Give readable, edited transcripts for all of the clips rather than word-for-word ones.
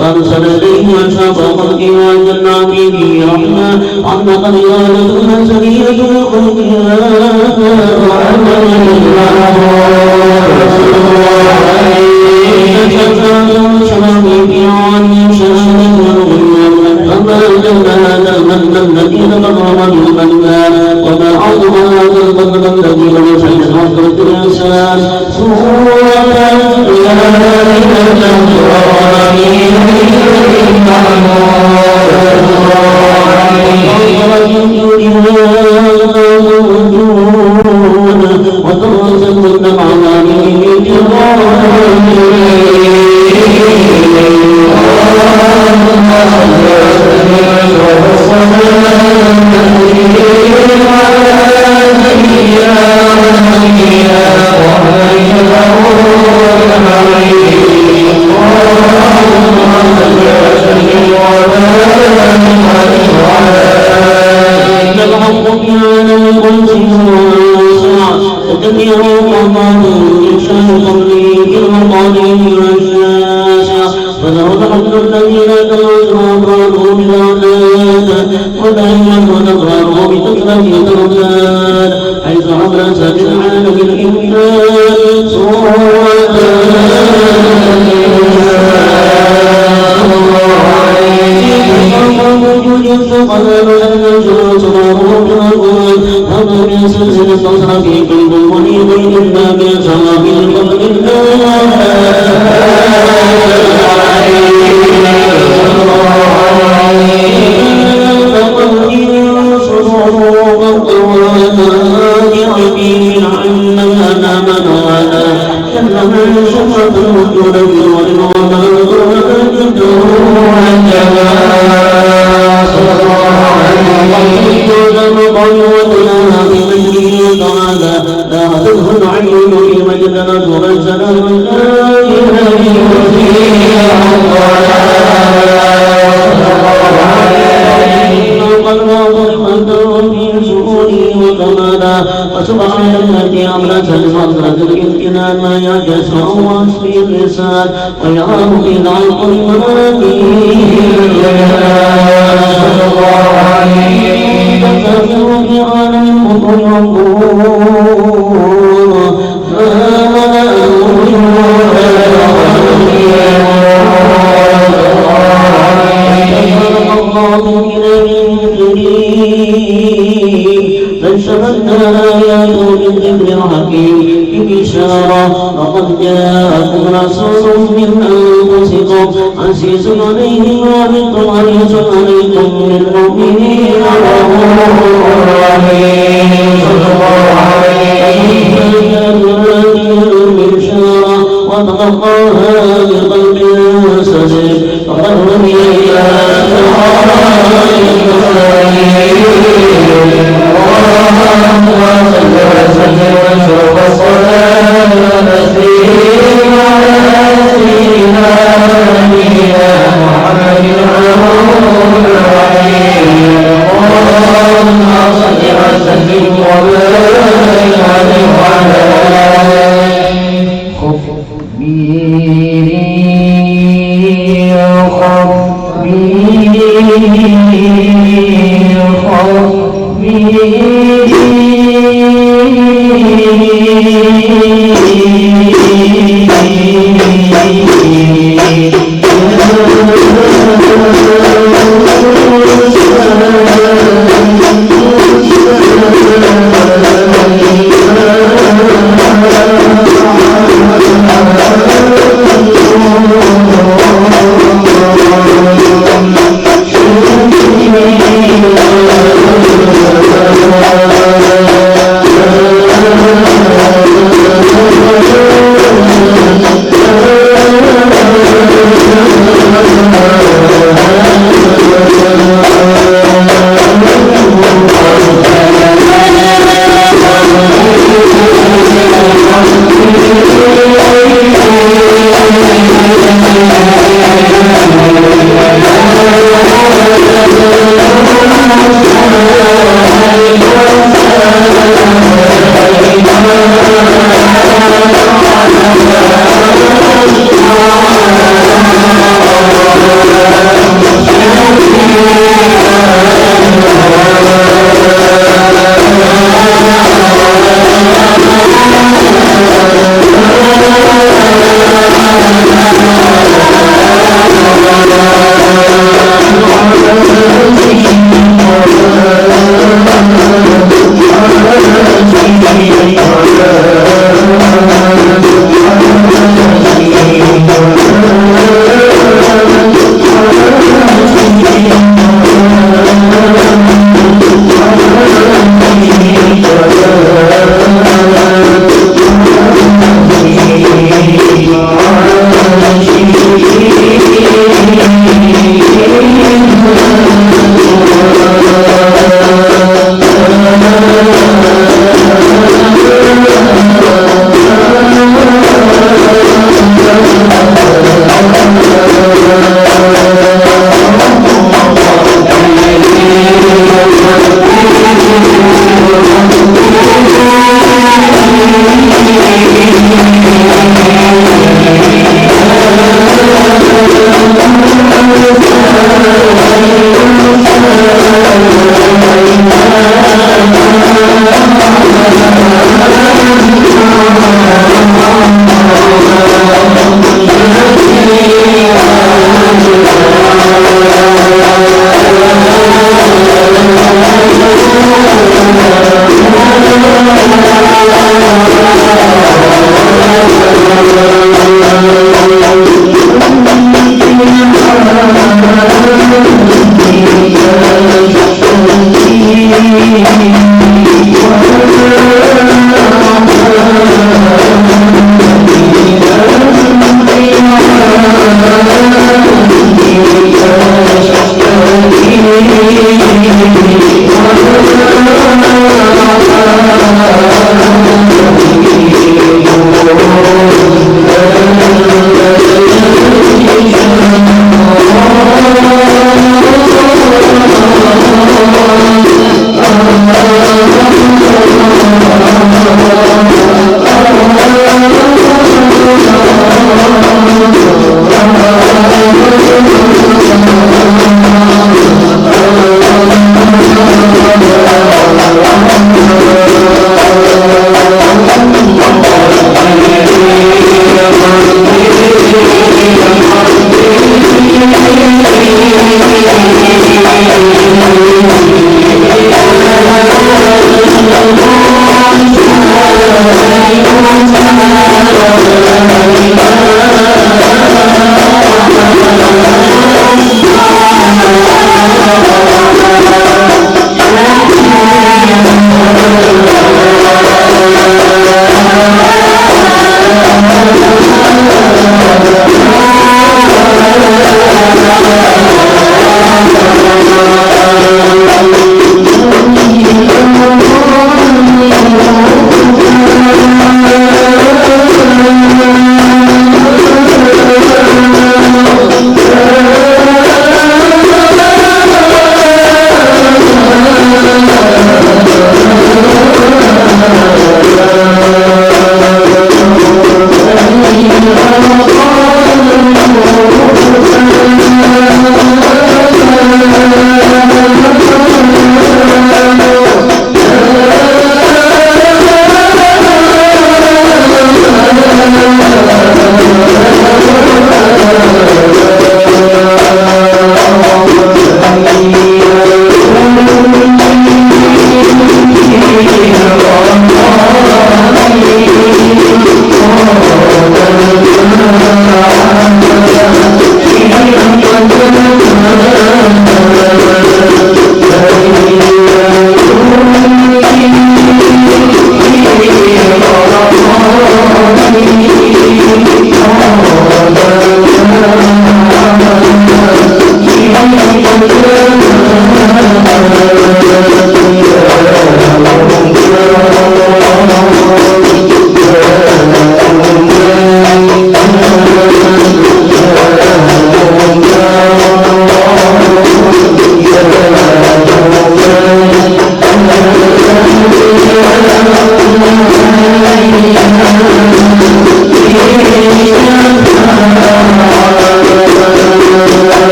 وأرسل إليه أشرف خلقه وأنزلنا به رحمة قيادة سبيلة الخلق الذين كفروا بالمنان وما عظم هذا القدر الذي لم يسعد حضرة الإنسان ويراه في ضعف لقد جاءكم رسول من أنفسكم عزيز عليه ما عنتم حريص عليكم بالمؤمنين رؤوف رحيم صلى الله عليه وسلم وتلقاها بقلب سليم فقد هدي إلى صراط مستقيم اللهم صل وسلم واشرف الصلاة والتسليم على سيدنا ونبينا محمد الرؤوف الرحيم اللهم صل وسلم وبارك عليه وعلى آله Thank you.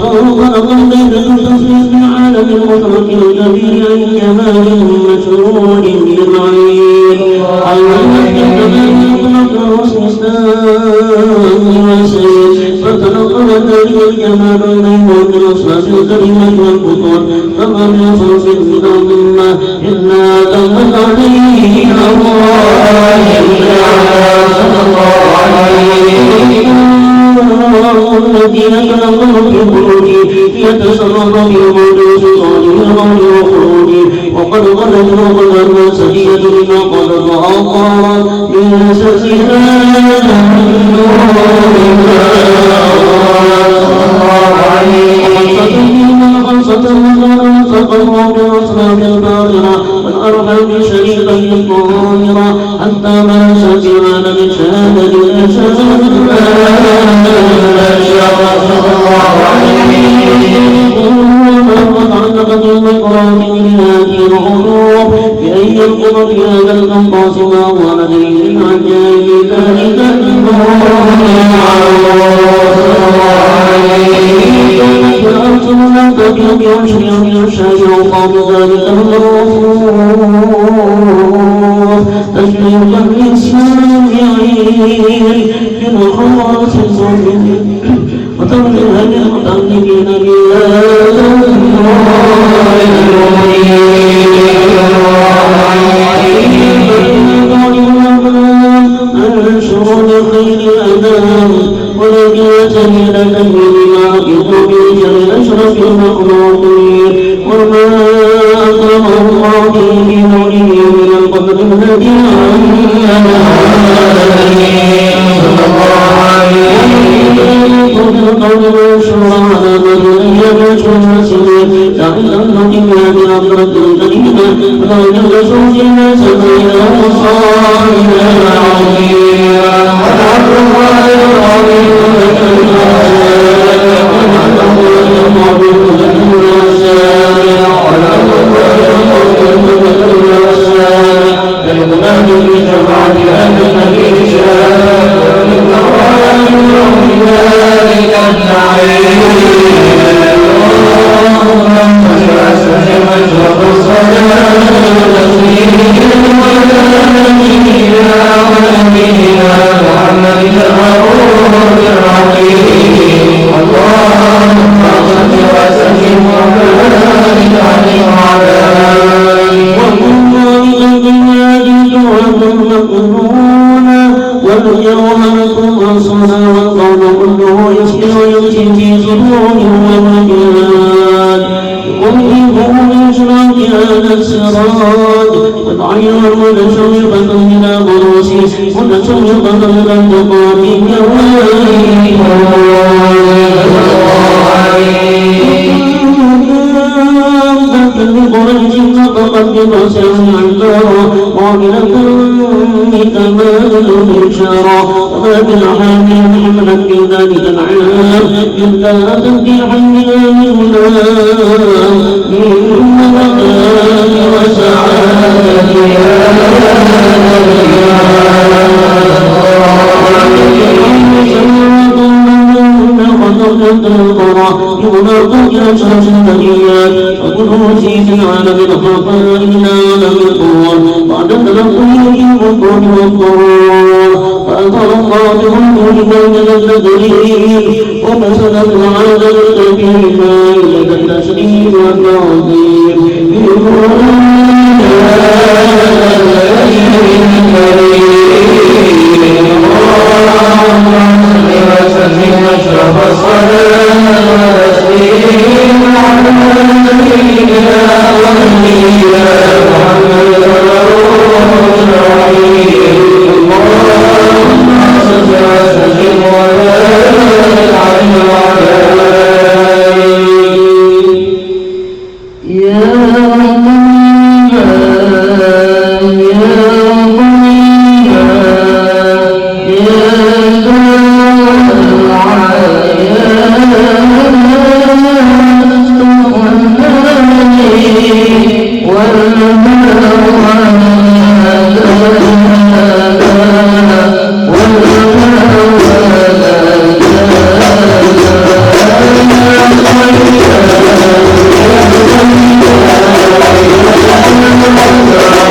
فوق أرض التصوير العالم المترك الكبير أي مال نور جمعين فتنقل ذلك الجمال إليه بالأصلاف الكريمة والبطون فمن يصرف الأرض الله إلا دمت عليه الله الذين تنقلوا في خروجه يتسرب في موضع سلطانه الغول وخروجه وقد ظلموا ظلما سجية لما قد ضاقا من سسها فقروا بأصناف الباطرة والأرحام شريفا الظاهرة حتى ما سجمان من شهادة الأشهاد وتعلقت المقرات من هذه العروق بأن ينقض في هذا القنطاس ما هو لديه من عجائب ذلك فأرسلنا تبيض بعشر من الشهر وقام ذلك الرسول تشريفا للسامعين بالخلاص الصبر وترجها للمتعلمين عن شرور خير الأنام ولقيت من الأمين مع بقبيل أشرف المخلوقين وما أكرم الله به بنوره من القدر الذي القول والشورى على مدى يبشر المسلمين تعلم بهذه الأمرة الكريمة غير رسول الناس بين وصائنا عظيما ونعم الله العظيم Thank you.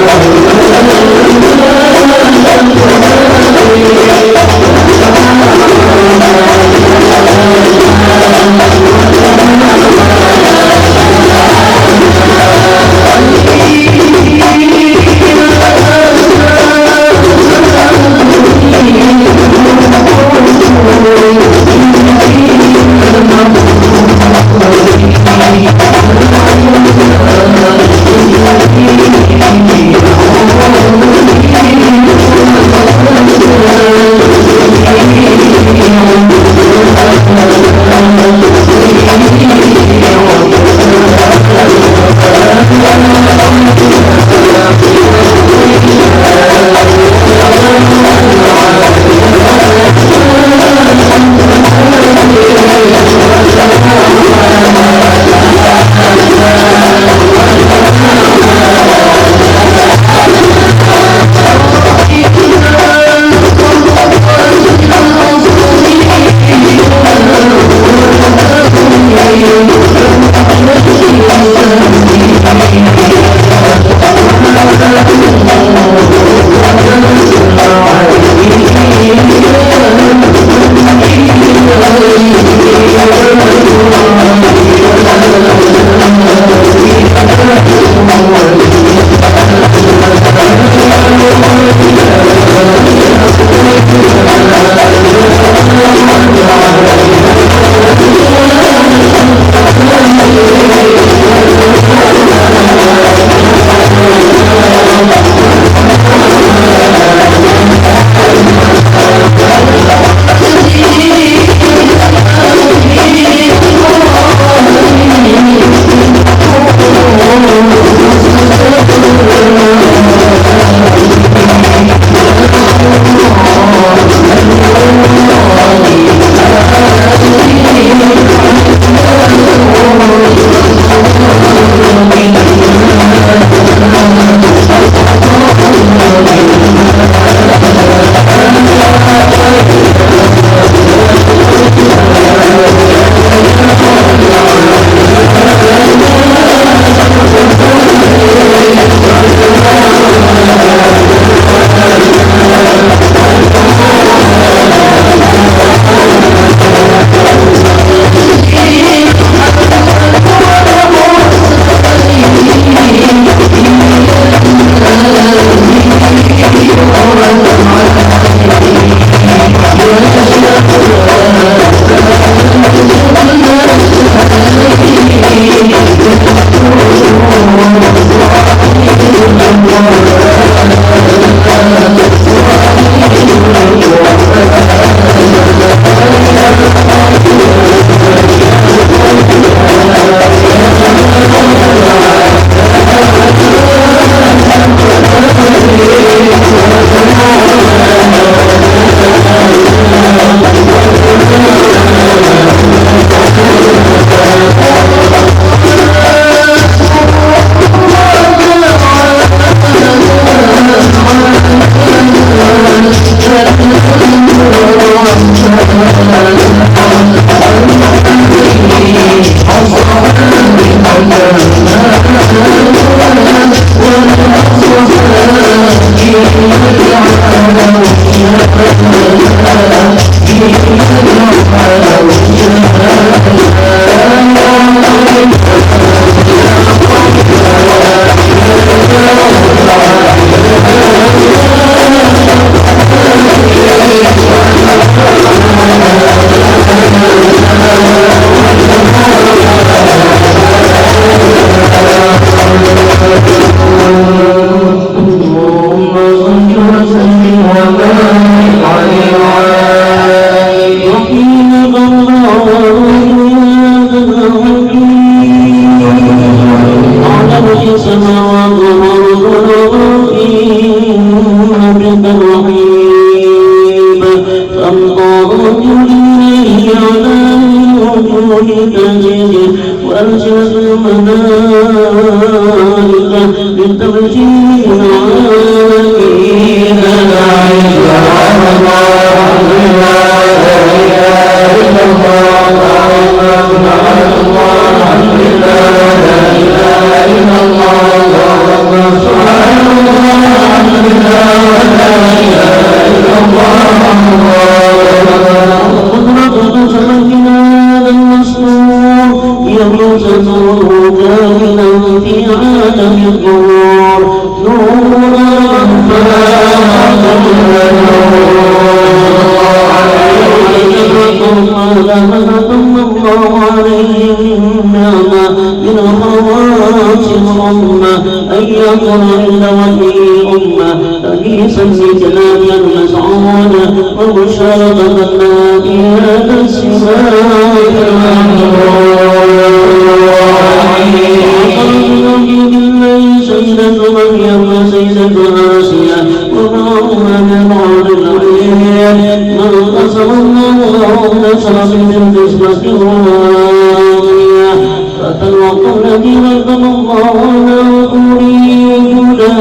سيدة من مريم سيدة آسيا ومعهما من بعض العليا من قسم الله نشر من القسمة الرابية فتلقوا الذي نزل الله على رسوله وجودا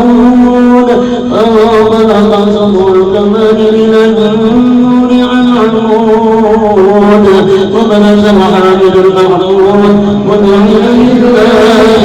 المولود فوضل قسم الكمال من النور عن عمود وبلغ محامد المحمود ودعي لله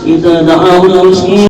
إذا دعاه المسكين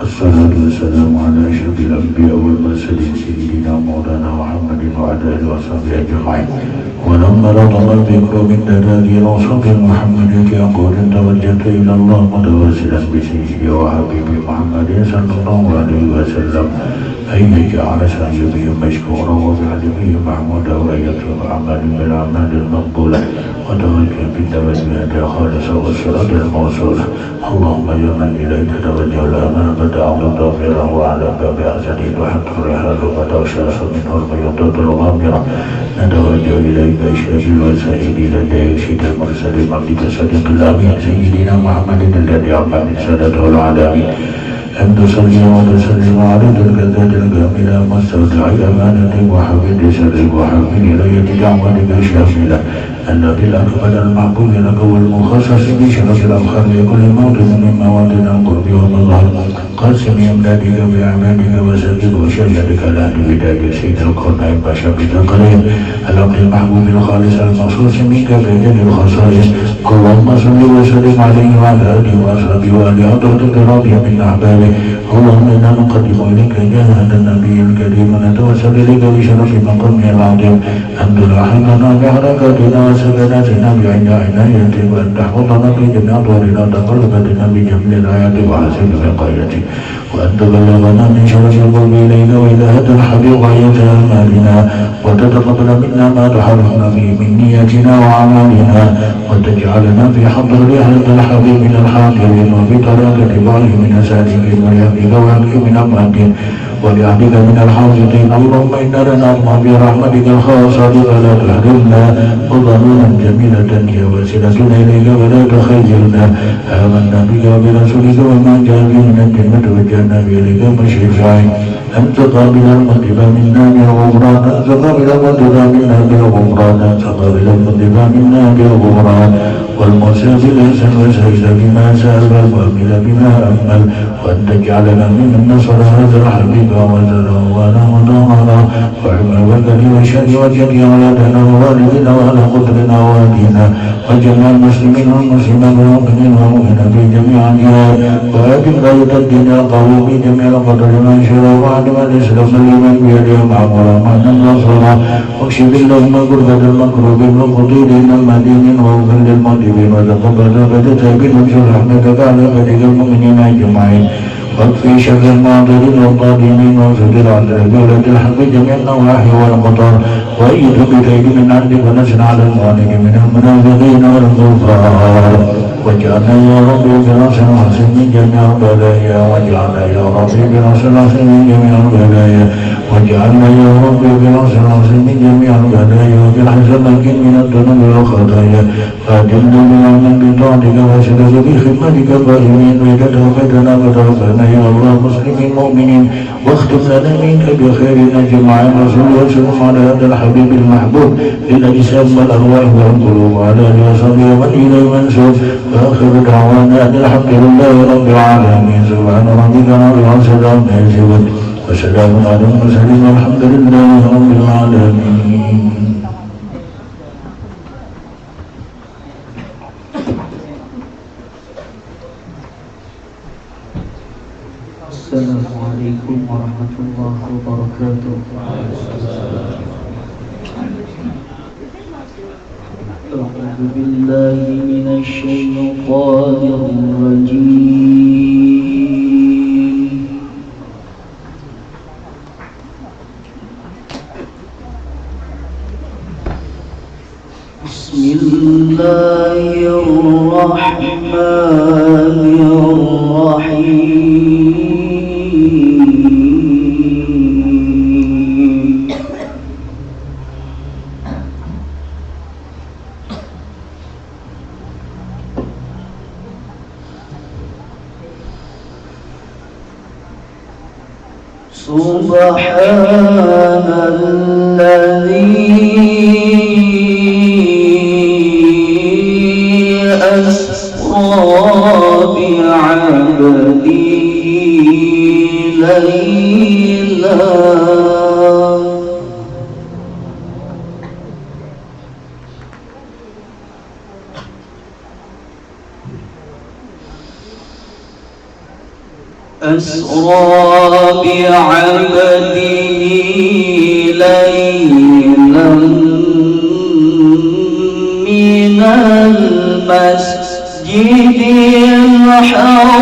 الصلاة والسلام على أشرف الأنبياء والمرسلين سيدنا مولانا محمد وعلى آله وصحبه أجمعين. ولما لطم الذكر من دلائل وصف محمد يقول توجهت إلى الله متوسلا بسيدي وحبيبي محمد صلى الله عليه وسلم أن يجعل سعيه مشكورا وفعله محمودا ويكتب عمل بالأعمال المقبولة وتوجه بالتوجه خالصة والصراط الموصولة. اللهم يا من إليك توجه لنا فتعود ضافرا وعلى باب أسدين وحتى الرحال وتغشاش منه البيضة الغامرة نتوجه إليك إشراف الوسائل لديك سيد المرسل مبدك صديق الأمين سيدنا محمد الذي عمل سادته العالمين أن تصلي وتسلم على الكذات الكاملة مستودع الأمانة وحفظ سر وحفظ إلية دعوتك الشاملة الذي الأكبر المحبوب لك والمخصص بشرف الأبخار لكل موطن من مواطن القرب والمظهر قاسم أمدادك بأعمالك وسبب وشيدك لا بوداد سيد القرنين باشا بثقلين العبد المحبوب الخالص المخصوص منك بجل الخصائص. اللهم صل وسلم عليه وعلى آله وأصحابه وآله حضرتك راضية من أحبابه. اللهم إنا نقدم إليك جاهد النبي الكريم ونتوسل إليك بشرف مقامه العظيم أن تلاحقنا بحركاتنا وسكناتنا بعين عنايتك وأن تحفظنا في جميع أطوارنا وتقلباتنا بجميع الآيات وحسن وقايتك وأن تبلغنا من شرف القلب إليك وإلى هدى الحبيب غاية أمالنا وتتقبل منا ما تحرمنا به من نيتنا وأعمالنا وتجعلنا في حضر هذا الحبيب من الحاضرين وفي طريقة بعضه من أساتذة ولأهلك وأهلك من أمانك ولأهلك من الحافظين. اللهم إنا لنطمع برحمتك الخاصة فلا تحرمنا وظنونا جميلة هي وسيلتنا إليك ولا تخيلنا. آمنا بك وبرسولك وما جاء به من الجنة وجعلنا بإليك مشرفين. أن تقابل المطلب منا بالغفران أن تقابل المطلب منا بالغفران أن تقابل المطلب منا بالغفران والموسى بالإحسان وسهل بما سأل والمؤمل بما أمل وأن تجعلنا ممن نصر هذا الحبيب وزره ونهضنا وعما وكل وشر وجل أولادنا ووالدنا وعلى قدرنا ووالدنا وجميع المسلمين والمسلمات والمؤمنين والمؤمنات في جميع الجهات وأجب غاية الدين القوي في جميع القدر من شر وعدم الإسلام لمن بيده معمر من النصر واكشف اللهم كربة المكروبين وقضيين المدينين واغفر للمذنبين وتقبل فتتابين وانشر رحمتك على عبادك المؤمنين أجمعين واكفي شر المعذرين والظالمين وانصر على دولة الحق جميع النواحي والقطر وأيد بكيد من عندك ونزل على المعانق من المنافقين والكفار واجعلنا يا ربي برأس الحسن من جميع البلايا واجعلنا يا ربي برأس الحسن من جميع البلايا واجعلنا يا ربي برأس الحسن من جميع البلايا وبالحسنات من الذنوب والخطايا فأجلنا بنعمة بطاعتك وسلك بخدمتك الظالمين وإذا توفتنا فتوفنا يا الله مسلمين مؤمنين واختم لنا منك بخير أجمعين رسول وسلم على هذا الحبيب المحبوب للأجسام والأرواح والقلوب وعلى آله وصحبه ومن إليه منسوب وآخر دعوانا أن الحمد لله رب العالمين سبحان ربك رب العزة عما يصفون وسلام على المرسلين والحمد لله رب العالمين. السلام عليكم ورحمة الله وبركاته. أعوذ بالله من الشيطان الرجيم. بسم الله الرحمن الرحيم. سبحان الذي أسرى بعبده ليلا أسرى بعبده ليلا من المسجد الحرام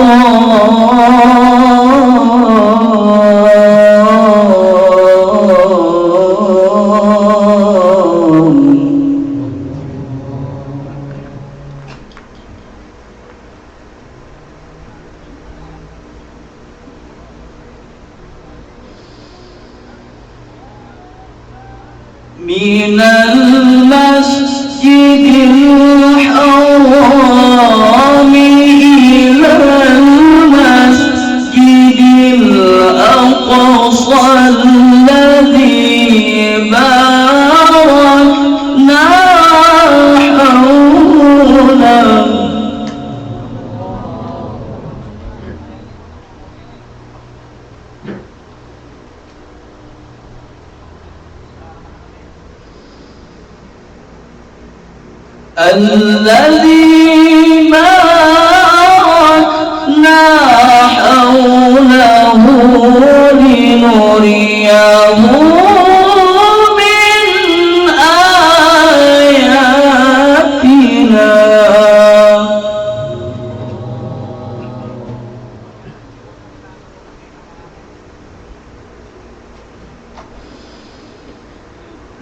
من المسجد الحرام إلى المسجد الأقصى الذي باركنا حوله الذي باركنا حوله لنريه من آياتنا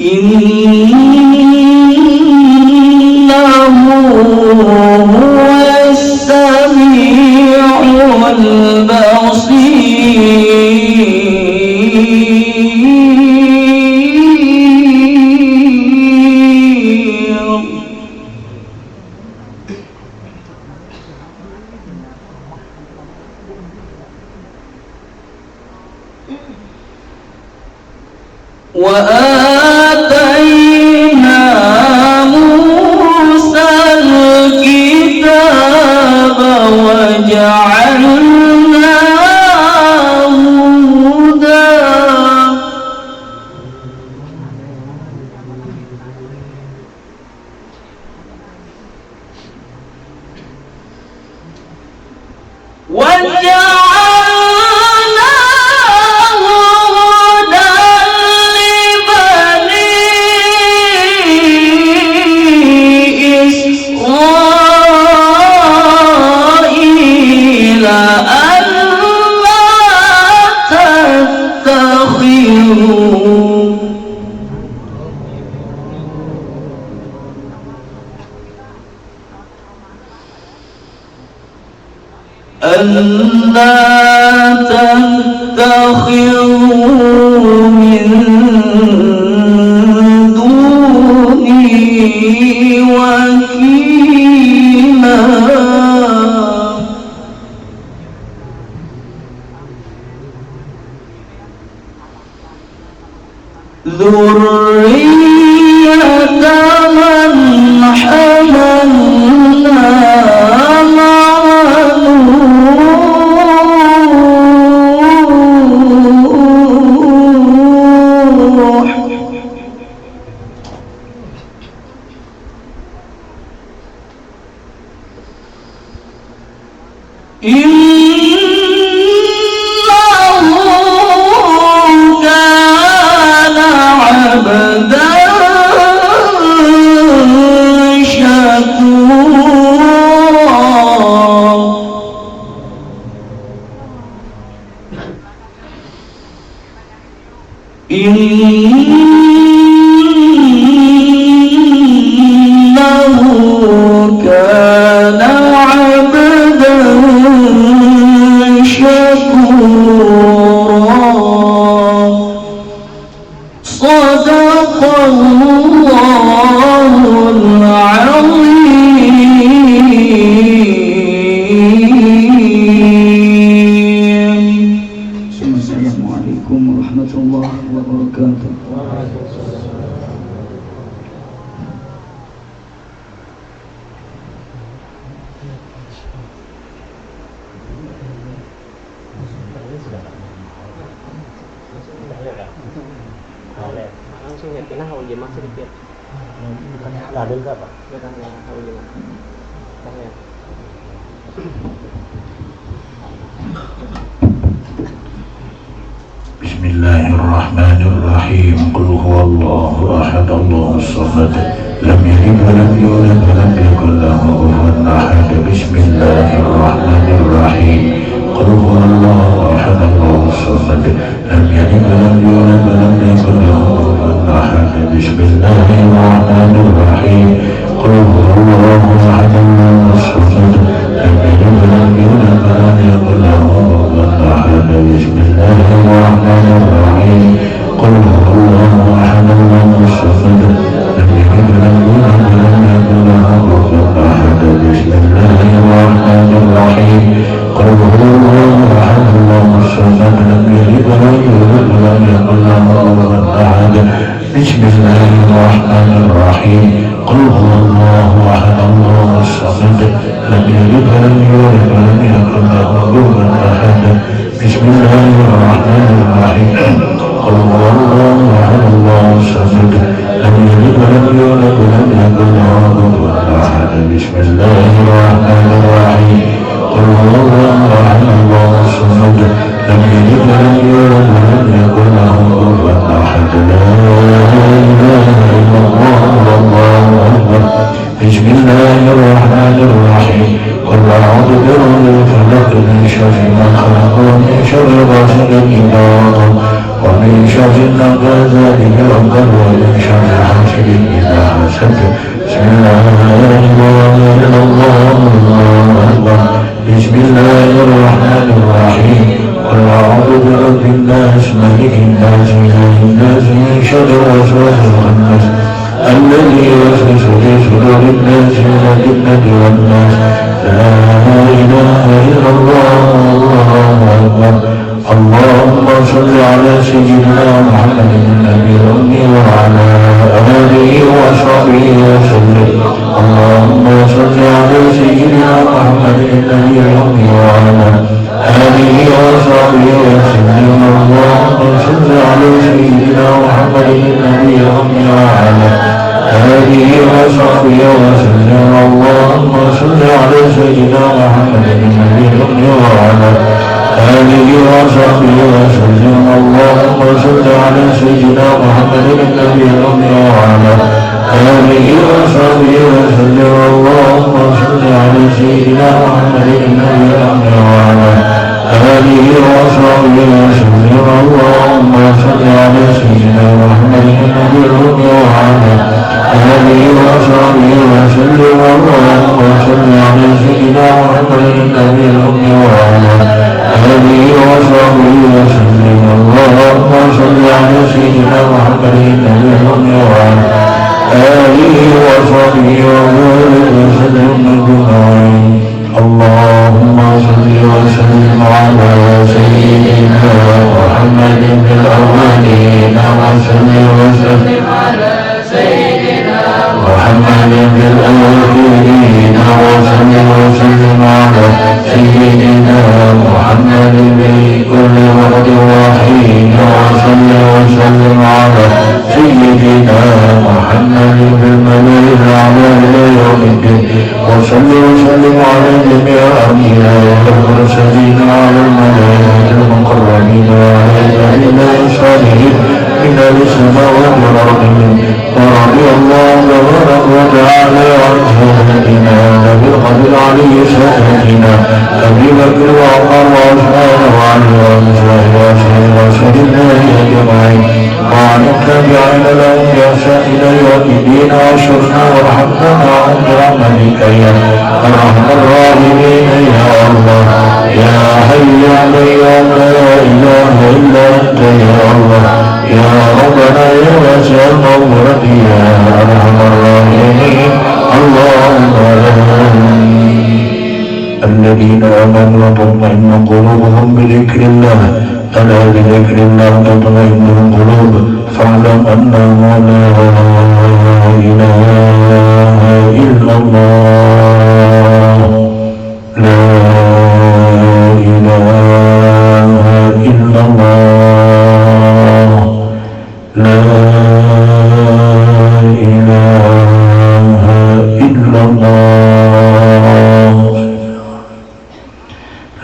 إنه هو السميع البصير وآتينا موسى الكتاب وجعلناه هدى ألا تتخذوا من دوني وكيلا ذرية من حملنا مع نوح إنه كان عبدا شكورا إنه كان عبدا شكورا صدق الله العظيم. السلام عليكم ورحمة الله وبركاته. Langsung ya, kena hawa jemaah sedikit. Bukannya dalil ke apa? Bukan ya, hawa jemaah. Bukan ya. بسم الله الرحمن الرحيم قل هو الله أحد الله الصمد لم يلد ولم يولد ولم يكن له كفوا أحد بسم الله الرحمن الرحيم قل هو الله أحد الله الصمد لم يلد ولم يولد ولم يكن له كفوا أحد بسم الله الرحمن الرحيم قل هو الله أحد الله الصمد لم يلد ولم يولد ولم يكن له كفوا أحد بسم الله الرحمن الرحيم قل هو الله أحد الله الصمد لم يلد ولم يولد ولم يكن له كفوا أحد بسم الله الرحمن الرحيم قل هو الله أحد الله الصمد لم يلد ولم يولد ولم يكن له كفوا أحد بسم الله الرحمن الرحيم قل هو الله أحد الله الصمد لم يلد ولم يولد ولم يكن له كفوا أحد بسم الله الرحمن الرحيم قل هو الله أحد الله الصمد لم يلد ولم يولد ولم يكن له كفوا أحد بسم الله الرحمن الرحيم قل هو الله أحد الله الصمد لم يلد ولم يولد ولم يكن له كفوا أحد لا إله إلا الله والله أكبر بسم الله الرحمن الرحيم قل أعوذ برب الفلق من شر ما خلق ومن شر غاسق إذا وقب ومن شر النفاثات في العقد ومن شر حاسد إذا حسد بسم الله الرحمن الرحيم بسم الله الرحمن الرحيم قل أعوذ برب الناس ملك الناس إله الناس من شر الوسواس الخناس الذي يوسوس في صدور الناس من الجنة والناس لا إله إلا الله الله أكبر اللهم صل على سيدنا محمد النبي الأمي وعلى آله وصحبه وسلم اللهم صل على سيدنا محمد النبي الأمي وعلى آله وصحبه وسلم اللهم صل على سيدنا محمد النبي الأمي وعلى آله وصحبه وسلم اللهم صل على سيدنا محمد النبي الأمي وعلى آله وصحبه وسلم اللهم صل على سيدنا محمد النبي الأمي وعلى آله وصحبه وسلم اللهم صل على سيدنا محمد النبي الأمي وعلى آله وصحبه وسلم اللهم صل على سيدنا محمد النبي الأمي وعلى آله وصحبه وسلم اللهم صل على سيدنا محمد النبي الأمي وعلى آله وصحبه وسلم اللهم صل على سيدنا محمد النبي الأمي وعلى آله وصحبه وسلم أجمعين اللهم صل وسلم على سيدنا محمد في الأولين وصل وسلم على سيدنا محمد في الآخرين وصل وسلم على سيدنا محمد في كل وقت وحين وصل وسلم على سيدنا محمد في الملأ الأعلى إلى يوم الدين وصل وسلم على جميع الأنبياء والمرسلين على الملائكة المقربين وعلى إله الصالحين من السماوات والأرض ورضي الله تبارك وتعالى عن سيدنا نبي القدر عليه سيدنا أبي بكر وعمر وعثمان وعلي وعن رسول الله أجمعين وعن التابعين لهم بإحسان إلى يوم الدين واشرنا وارحمنا معهم برحمتك يا أرحم الراحمين يا الله يا حي يا قيوم لا إله إلا أنت يا الله يا ربنا يا واسع المغفرة يا أرحم الراحمين اللهم الذين آمنوا وتطمئن قلوبهم بذكر الله ألا بذكر الله تطمئن القلوب فاعلم أنه لا إله إلا الله لا إله إلا الله لا إله إلا الله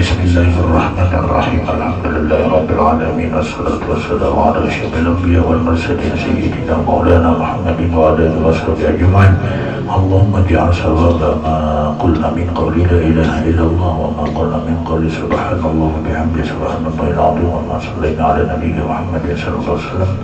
Bismillahirrahmanirrahim. Alhamdulillahirabbil alamin. Wassalatu wassalamu ala asyrafil anbiya'i wal mursalin sayyidina Maulana Muhammadin wa ala alihi washabihi ajma'in. Allahumma ij'al sawaba ma qulna min qawli la ilaha illallah wa ma qulna min qawli subhanallah wa bihamdihi subhanallahil azim wa ma sallayna ala nabiyyina Muhammadin sallallahu alaihi wasallam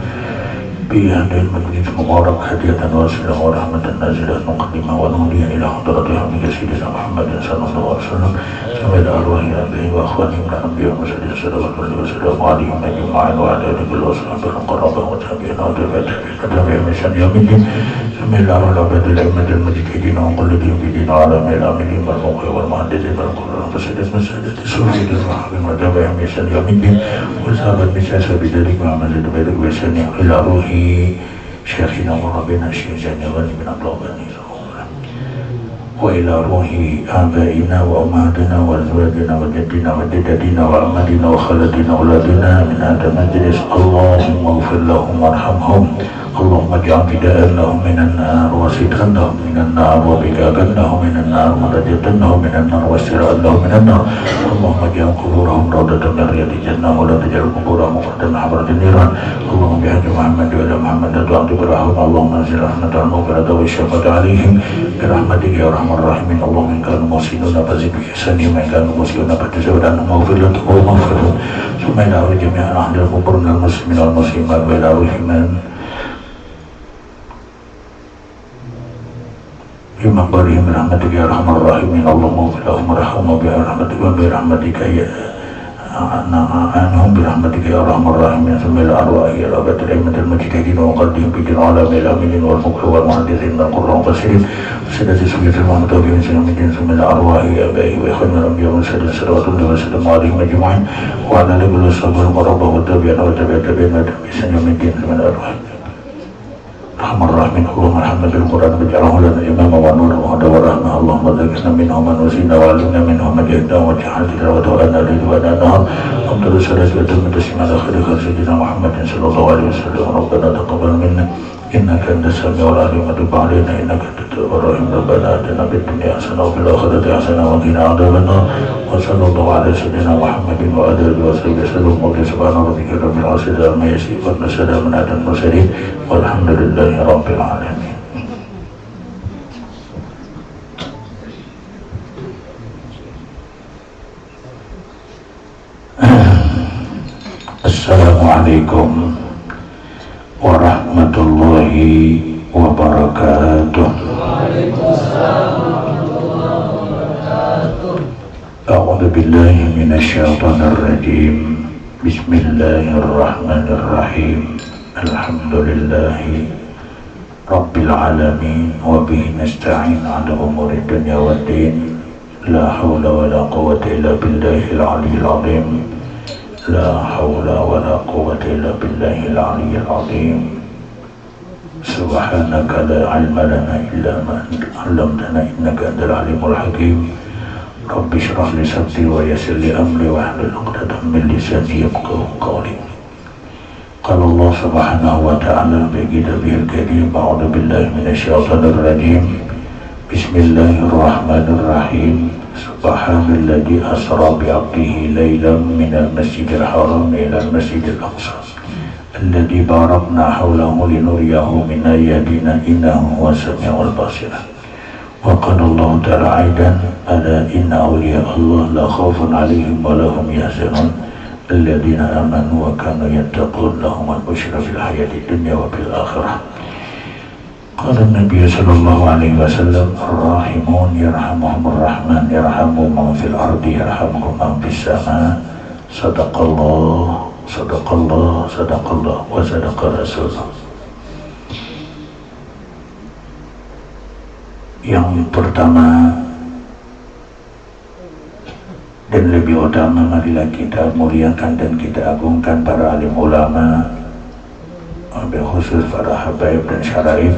bi hadil majlis mubarak hadiyatan wasilah wa rahmatan nazilah muqaddimah wa nuhdiya ila hadrati hamdika sayyidina Muhammadin sallallahu alaihi wasallam sambil arwahi abihi wa akhwani min anbiya wa sayyidina sallallahu alaihi wasallam wa alihim ajma'in wa ala alihi wa sahbihi al-qarabah wa tabi'in wa tabi'in misan yawmiddin sambil arwahi al-imamil mujtahidin wa qulli bidin ala al-amilin wal muqi wal muhaddithin wal qur'an wa sayyidina masjidati suhidin wa habin wa tabi'in misan yawmiddin wa sahabat misan sabidalik wa amal baik wa sani ila ruhi Syekhina wa Rabbina Syekh Jalal bin Abdul Ghani wa ila ruhi abaina wa ummatina wa azwajina wa jaddina wa jadadina wa amadina wa khaladina wa auladina min hadha majlis. Allahumma ighfir lahum warhamhum. Allahumma ij'al fida'an lahum minan nar wa sitran lahum minan nar wa biqagan lahum minan nar wa rajatan lahum minan nar wa istira'an lahum minan nar. Allahumma ij'al quburahum rawdatan min riyadil jannah wa la taj'al quburahum muqaddan habratin niran. Allahumma bihaqqi Muhammad wa ala Muhammad wa rahmah. Allahumma anzil rahmatan wa barakatan wa syafa'atan 'alaihim bi rahmatika ya arhamar rahimin. Allahumma in kanu muhsinuna fazid bi ihsanihim wa in kanu musii'una fatazawwad anhum maghfiratan wa maghfiratun. Summa ila jami'an ahlil qubur minal muslimin wal muslimat wa ila ruhiman Imam Barihim rahmatika ya arhamar rahimin. Allahumma ighfir lahum warhamhum bi rahmatika ya anhum bi rahmatika ya arhamar rahimin. Sambil arwahi ya rabbatil aimatil mujtahidin wa qaddihim bi alamil aminin wal muqri wal muhaddithin wal qur'an fasirin sadati sunnati wa mutabi'in sunnati sambil arwahi ya bayi wa khairul anbiya wa sallallahu alaihi wasallam alaihim ajma'in wa ala alihi wa sahbihi wa rabbahu tabi'in wa tabi'in sambil arwahi Rahman Rahmin. Allahumma arhamna bil Qur'an waj'alhu lana imama wa nuran wa hudan wa rahmah. Allahumma dhakkirna minhu man wasina wa 'allimna minhu ma jahilna wa ja'al tilawatahu lana laylan wa nahar. Afdalus salati wa atammu tasliman ala khairi khalqi sayyidina Muhammadin sallallahu alaihi wasallam. Rabbana taqabbal minna innaka antas samiul 'alim wa tub 'alaina innaka antat tawwabur rahim. Rabbana atina fid dunya hasanah wa fil akhirati hasanah wa qina adzabannar. Wa sallallahu ala sayyidina Muhammadin wa ala alihi wa sahbihi wasallam. Subhana rabbika rabbil izzati amma yasifun wa salamun 'alal mursalin walhamdulillahi rabbil alamin. Assalamualaikum warahmatullahi wabarakatuh. A'udzu billahi minasyaitonir rajim. Bismillahirrahmanirrahim. Alhamdulillahi rabbil alamin wa bihi nasta'in 'ala umuri dunya waddin. La haula wala quwwata illa billahil 'aliyyil 'azim. La haula wala quwwata illa billahil 'aliyyil 'azim. Subhanaka la 'ilma lana illa ma 'allamtana innaka antal 'alimul hakim. Rabbi shrah li sadri wa yassir li amri wa hlul 'uqdatam min lisani yafqahu qawli. Qala Allah subhanahu wa ta'ala bi kitabihil karim. A'udzu billahi minasyaitonir rajim. Bismillahirrahmanirrahim. Subhanalladzi asra bi 'abdihi lailan minal masjidil haram ilal masjidil aqsa alladzi barakna hawlahu linuriyahu min ayatina innahu huwas samiul basir. Wa qala Allah ta'ala aidan ala inna awliya Allah la khaufun 'alaihim wa la hum yahzanun alladzina amanu wa kanu yattaqun lahumul busyra fil hayatid dunya wa fil akhirah. Qala Nabi sallallahu alaihi wasallam ar-rahimun yarhamuhumur rahman yarhamu man fil ardi yarhamukum man fis sama. Sadaqallah sadaqallah sadaqallah wa sadaqa rasulullah. Yang pertama dan lebih utama, marilah kita muliakan dan kita agungkan para alim ulama, wabil khusus para habaib dan syaraif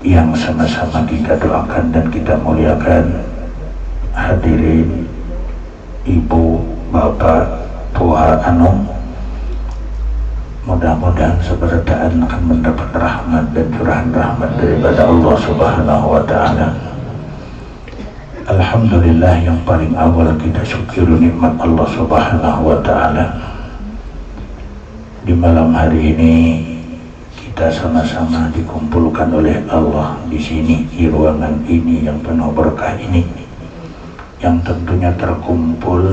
yang sama-sama kita doakan dan kita muliakan. Hadirin ibu, bapak, puha anum, mudah-mudahan seberdaan akan mendapat rahmat dan curahan rahmat daripada Allah subhanahu wa ta'ala. Alhamdulillah, yang paling awal kita syukuri nikmat Allah Subhanahu wa Ta'ala. Di malam hari ini kita sama-sama dikumpulkan oleh Allah di sini, di ruangan ini yang penuh berkah ini, yang tentunya terkumpul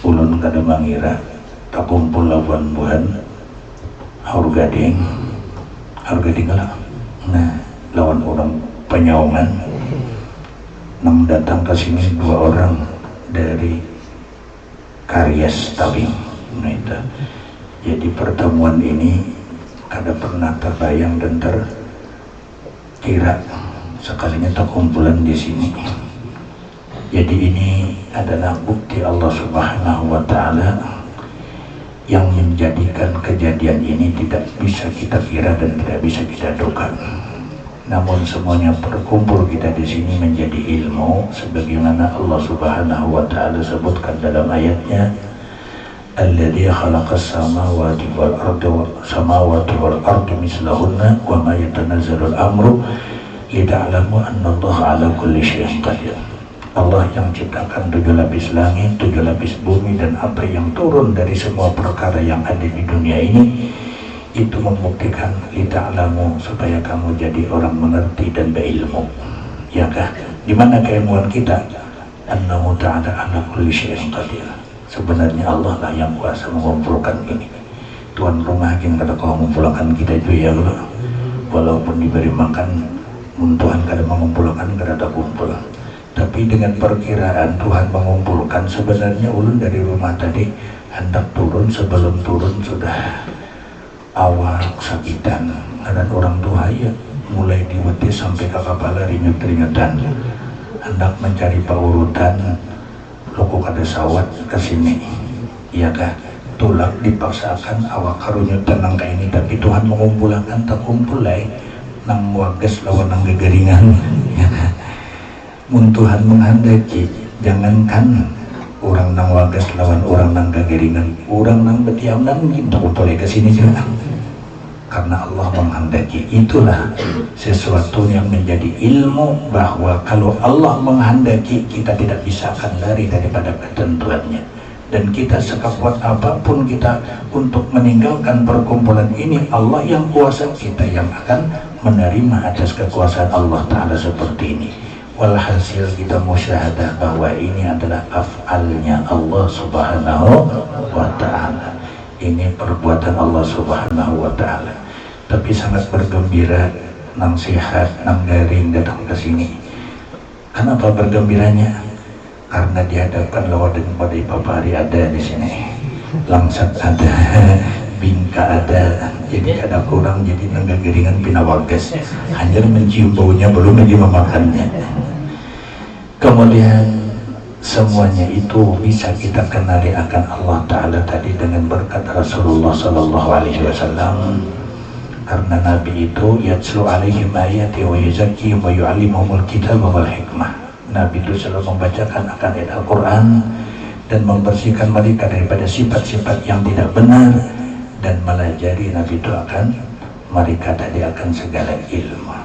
ulun kada mangira terkumpul lawan buhan haur gading lah, nah lawan orang Penyaungan nang datang ke sini 2 orang dari Karyas Tabing. Nah itu, jadi pertemuan ini kada pernah terbayang dan terkira sekalinya terkumpulan di sini. Jadi ini adalah bukti Allah Subhanahu wa Ta'ala yang menjadikan kejadian ini tidak bisa kita kira dan tidak bisa kita duga. Namun semuanya berkumpul kita di sini menjadi ilmu, sebagaimana Allah Subhanahu wa Ta'ala sebutkan dalam ayatnya, alladzi khalaqas samawati wal arda mislahunna wa ma yatanazzalul amru lita'lamu anna Allah ala kulli syai'in qadir. Allah yang ciptakan 7 lapis langit, 7 lapis bumi, dan apa yang turun dari semua perkara yang ada di dunia ini, itu membuktikan lita'lamu, supaya kamu jadi orang mengerti dan berilmu. Ya kah? Di mana keilmuan kita? Annahu ta'ala ala kulli syai'in qadir. Sebenarnya Allah lah yang kuasa mengumpulkan ini. Tuan rumah yang kata kau mengumpulkan kita itu ya Allah. Walaupun diberi makan, Tuhan kada mengumpulkan, kada ada kumpul. Tapi dengan perkiraan Tuhan mengumpulkan, sebenarnya ulun dari rumah tadi hendak turun, sebelum turun sudah awak sakitan, dan orang tua ya mulai diwetis sampai ke kepala rinyut-rinyutan, hendak mencari paurutan loko kada sawat ke sini. Iya kah? Tulak dipaksakan awak karunyutan nang ini, tapi Tuhan mengumpulkan tak kumpul nang wages lawan nang gegeringan. Mun Tuhan menghendaki, jangankan orang nang wages lawan orang nang gegeringan, orang nang betiam nang gitu boleh ke sini juga. Karena Allah menghendaki. Itulah sesuatu yang menjadi ilmu, bahwa kalau Allah menghendaki, kita tidak bisa akan lari daripada ketentuannya. Dan kita sekuat apapun kita untuk meninggalkan perkumpulan ini, Allah yang kuasa, kita yang akan menerima atas kekuasaan Allah Ta'ala seperti ini. Walhasil kita musyahadah bahwa ini adalah af'alnya Allah Subhanahu wa Ta'ala. Ini perbuatan Allah Subhanahu wa Ta'ala. Tapi sangat bergembira, nang sehat, nang garing datang ke sini. Kenapa bergembiranya? Karena dihadapkan lawan dan badai papari ada di sini, langsat ada, bingka ada, jadi ada kurang, jadi nang garingan pinawages, hanya mencium baunya belum lagi memakannya. Kemudian semuanya itu bisa kita kenali akan Allah Ta'ala tadi dengan berkat Rasulullah Sallallahu Alaihi Wasallam. Karena Nabi itu yatslu alaihim ayati wa yuzakkihim wa yu'allimuhumul kitab wal hikmah. Nabi itu selalu membacakan akan ayat Al-Quran dan membersihkan mereka daripada sifat-sifat yang tidak benar, dan melajari Nabi itu akan mereka tadi akan segala ilmu,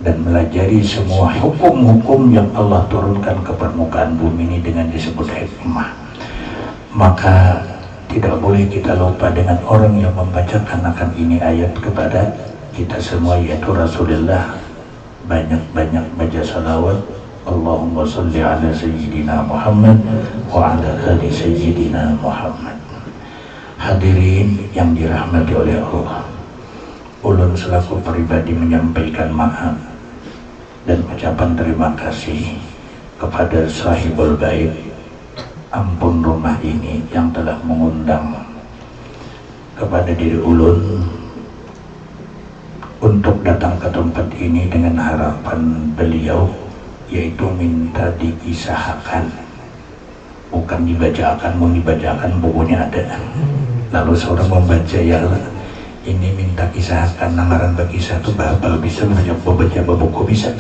dan melajari semua hukum-hukum yang Allah turunkan ke permukaan bumi ini dengan disebut hikmah. Maka tidak boleh kita lupa dengan orang yang membacakan akan ini ayat kepada kita semua, yaitu Rasulullah. Banyak-banyak baca salawat, Allahumma salli ala Sayyidina Muhammad wa ala ali Sayyidina Muhammad. Hadirin yang dirahmati oleh Allah, ulun selaku pribadi menyampaikan maaf dan ucapan terima kasih kepada sahibul bait ampun rumah ini yang telah mengundang kepada diri ulun untuk datang ke tempat ini dengan harapan beliau, yaitu minta dikisahkan, bukan dibacakan. Mau dibacakan bukunya ada, lalu seorang membaca, ya ini minta kisahkan, namaran berkisah itu bahal bisa membaca buku bisa.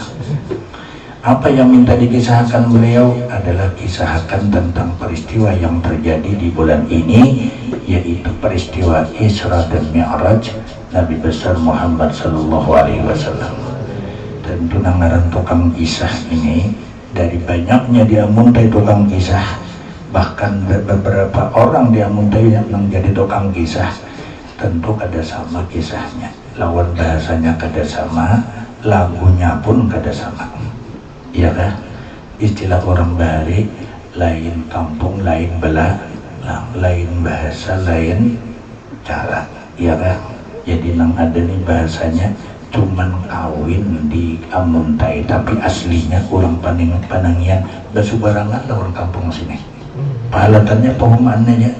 Apa yang minta dikisahkan beliau adalah kisahkan tentang peristiwa yang terjadi di bulan ini, yaitu peristiwa Isra dan Mi'raj Nabi besar Muhammad Sallallahu Alaihi Wasallam. tentu nangaran tukang kisah ini dari banyaknya dia muntai tukang kisah, bahkan beberapa orang dia muntai yang menjadi tukang kisah, tentu kada sama kisahnya, lawan bahasanya kada sama, lagunya pun kada sama, iya kan? Istilah orang Bali, lain kampung lain belah, lain bahasa lain cara, iya kan? Jadi nang ada nih bahasanya cuman kawin di Amuntai, tapi aslinya orang Panangian basubarangan lawan kampung sini. Pahalatannya pohumannya ya,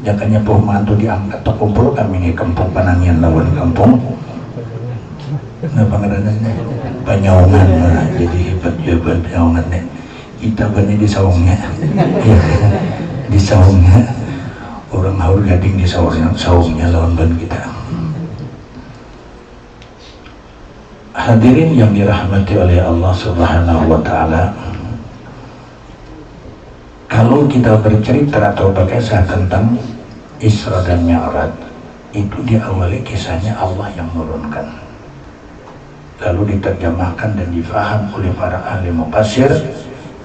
jakanya pohuman itu diangkat terkumpul kami nih kampung Panangian lawan kampung. Nah pengeranannya Panyaungan, nah, jadi hebat Panyaungan nih. Kita benih di saungnya, ya, di saungnya orang haur gading di saungnya lawan ban kita. Hadirin yang dirahmati oleh Allah Subhanahu wa Ta'ala, kalau kita bercerita atau berkisah tentang Isra dan Mi'raj, itu diawali kisahnya Allah yang menurunkan, lalu diterjemahkan dan difaham oleh para ahli mufassir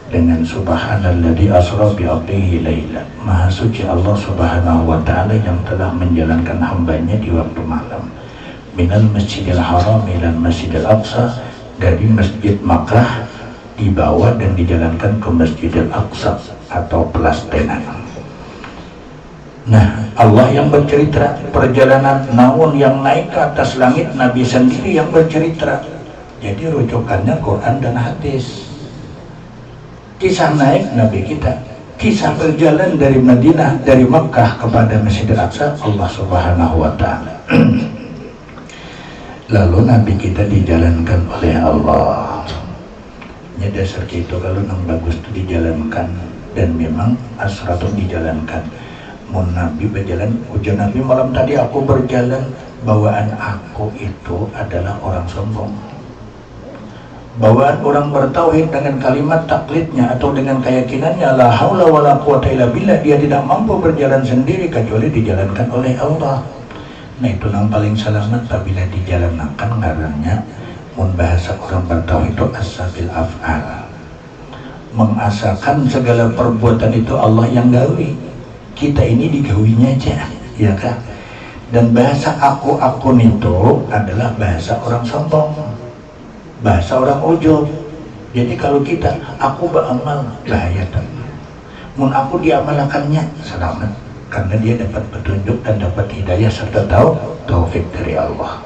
dengan Subhanalladzi asra bi 'abdihi laila. Maha suci Allah Subhanahu wa Ta'ala yang telah menjalankan hambanya di waktu malam, minal masjidil haram ilal masjidil aqsa, dari masjid Makkah dibawa dan dijalankan ke masjidil aqsa atau Palestina. Nah, Allah yang bercerita perjalanan namun yang naik ke atas langit Nabi sendiri yang bercerita. Jadi rujukannya Quran dan hadis. Kisah naik Nabi kita, kisah berjalan dari Madinah, dari Makkah kepada Masjidil Aqsa Allah Subhanahu wa Ta'ala. Lalu Nabi kita dijalankan oleh Allah. Ya dasar itu kalau nang bagus itu dijalankan, dan memang asra itu dijalankan. Mun Nabi berjalan, ujian Nabi malam tadi aku berjalan, bawaan aku itu adalah orang sombong. Bawaan orang bertauhid dengan kalimat taklidnya atau dengan keyakinannya la haula wala quwata illa billah, dia tidak mampu berjalan sendiri kecuali dijalankan oleh Allah. Nah itu yang paling selamat apabila dijalankan ngarannya mun bahasa orang bertauhid itu as-sabil af'al, mengasalkan segala perbuatan itu Allah yang gawi, kita ini digawinya aja, ya kan? Dan bahasa aku itu adalah bahasa orang sombong, bahasa orang ujub. Jadi kalau kita aku beramal bahaya tuh, mun aku diamalkannya selamat, karena dia dapat petunjuk dan dapat hidayah serta taufik dari Allah.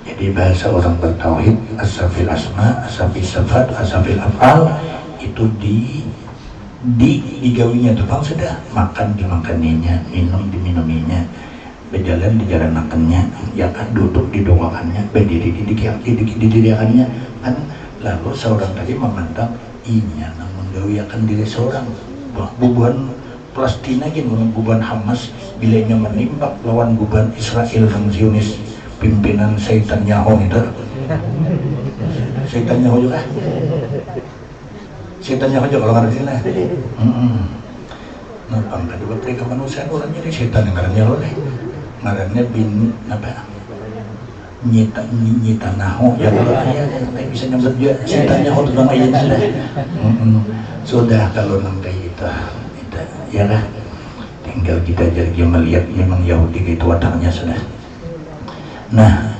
Jadi bahasa orang bertauhid as-safil asma, as-safil sifat, as-safil af'al itu digawinya tuh bang, sudah makan dimakaninya, minum diminuminya, berjalan dijalanakannya, ya kan, duduk didoakannya, berdiri didirikannya kan. Lalu seorang tadi memandang inya namun gawi akan diri seorang bubuhan Palestina gini, buban Hamas bilanya menimbak lawan buban Israel dan Zionis pimpinan Seitan Nyaho itu. Seitan Nyaho juga. Seitan Nyaho juga kalau ngerti lah. Nah, pangkat buat mereka manusia orang jadi setan yang ngarannya loh deh. Ngarannya bin apa? Nyita Naho ya kalau ayah bisa nyambut juga Seitan Nyaho itu bang ayah sudah. Sudah kalau nanti itu ya lah, tinggal kita jadi melihat memang Yahudi itu wataknya sudah. Nah,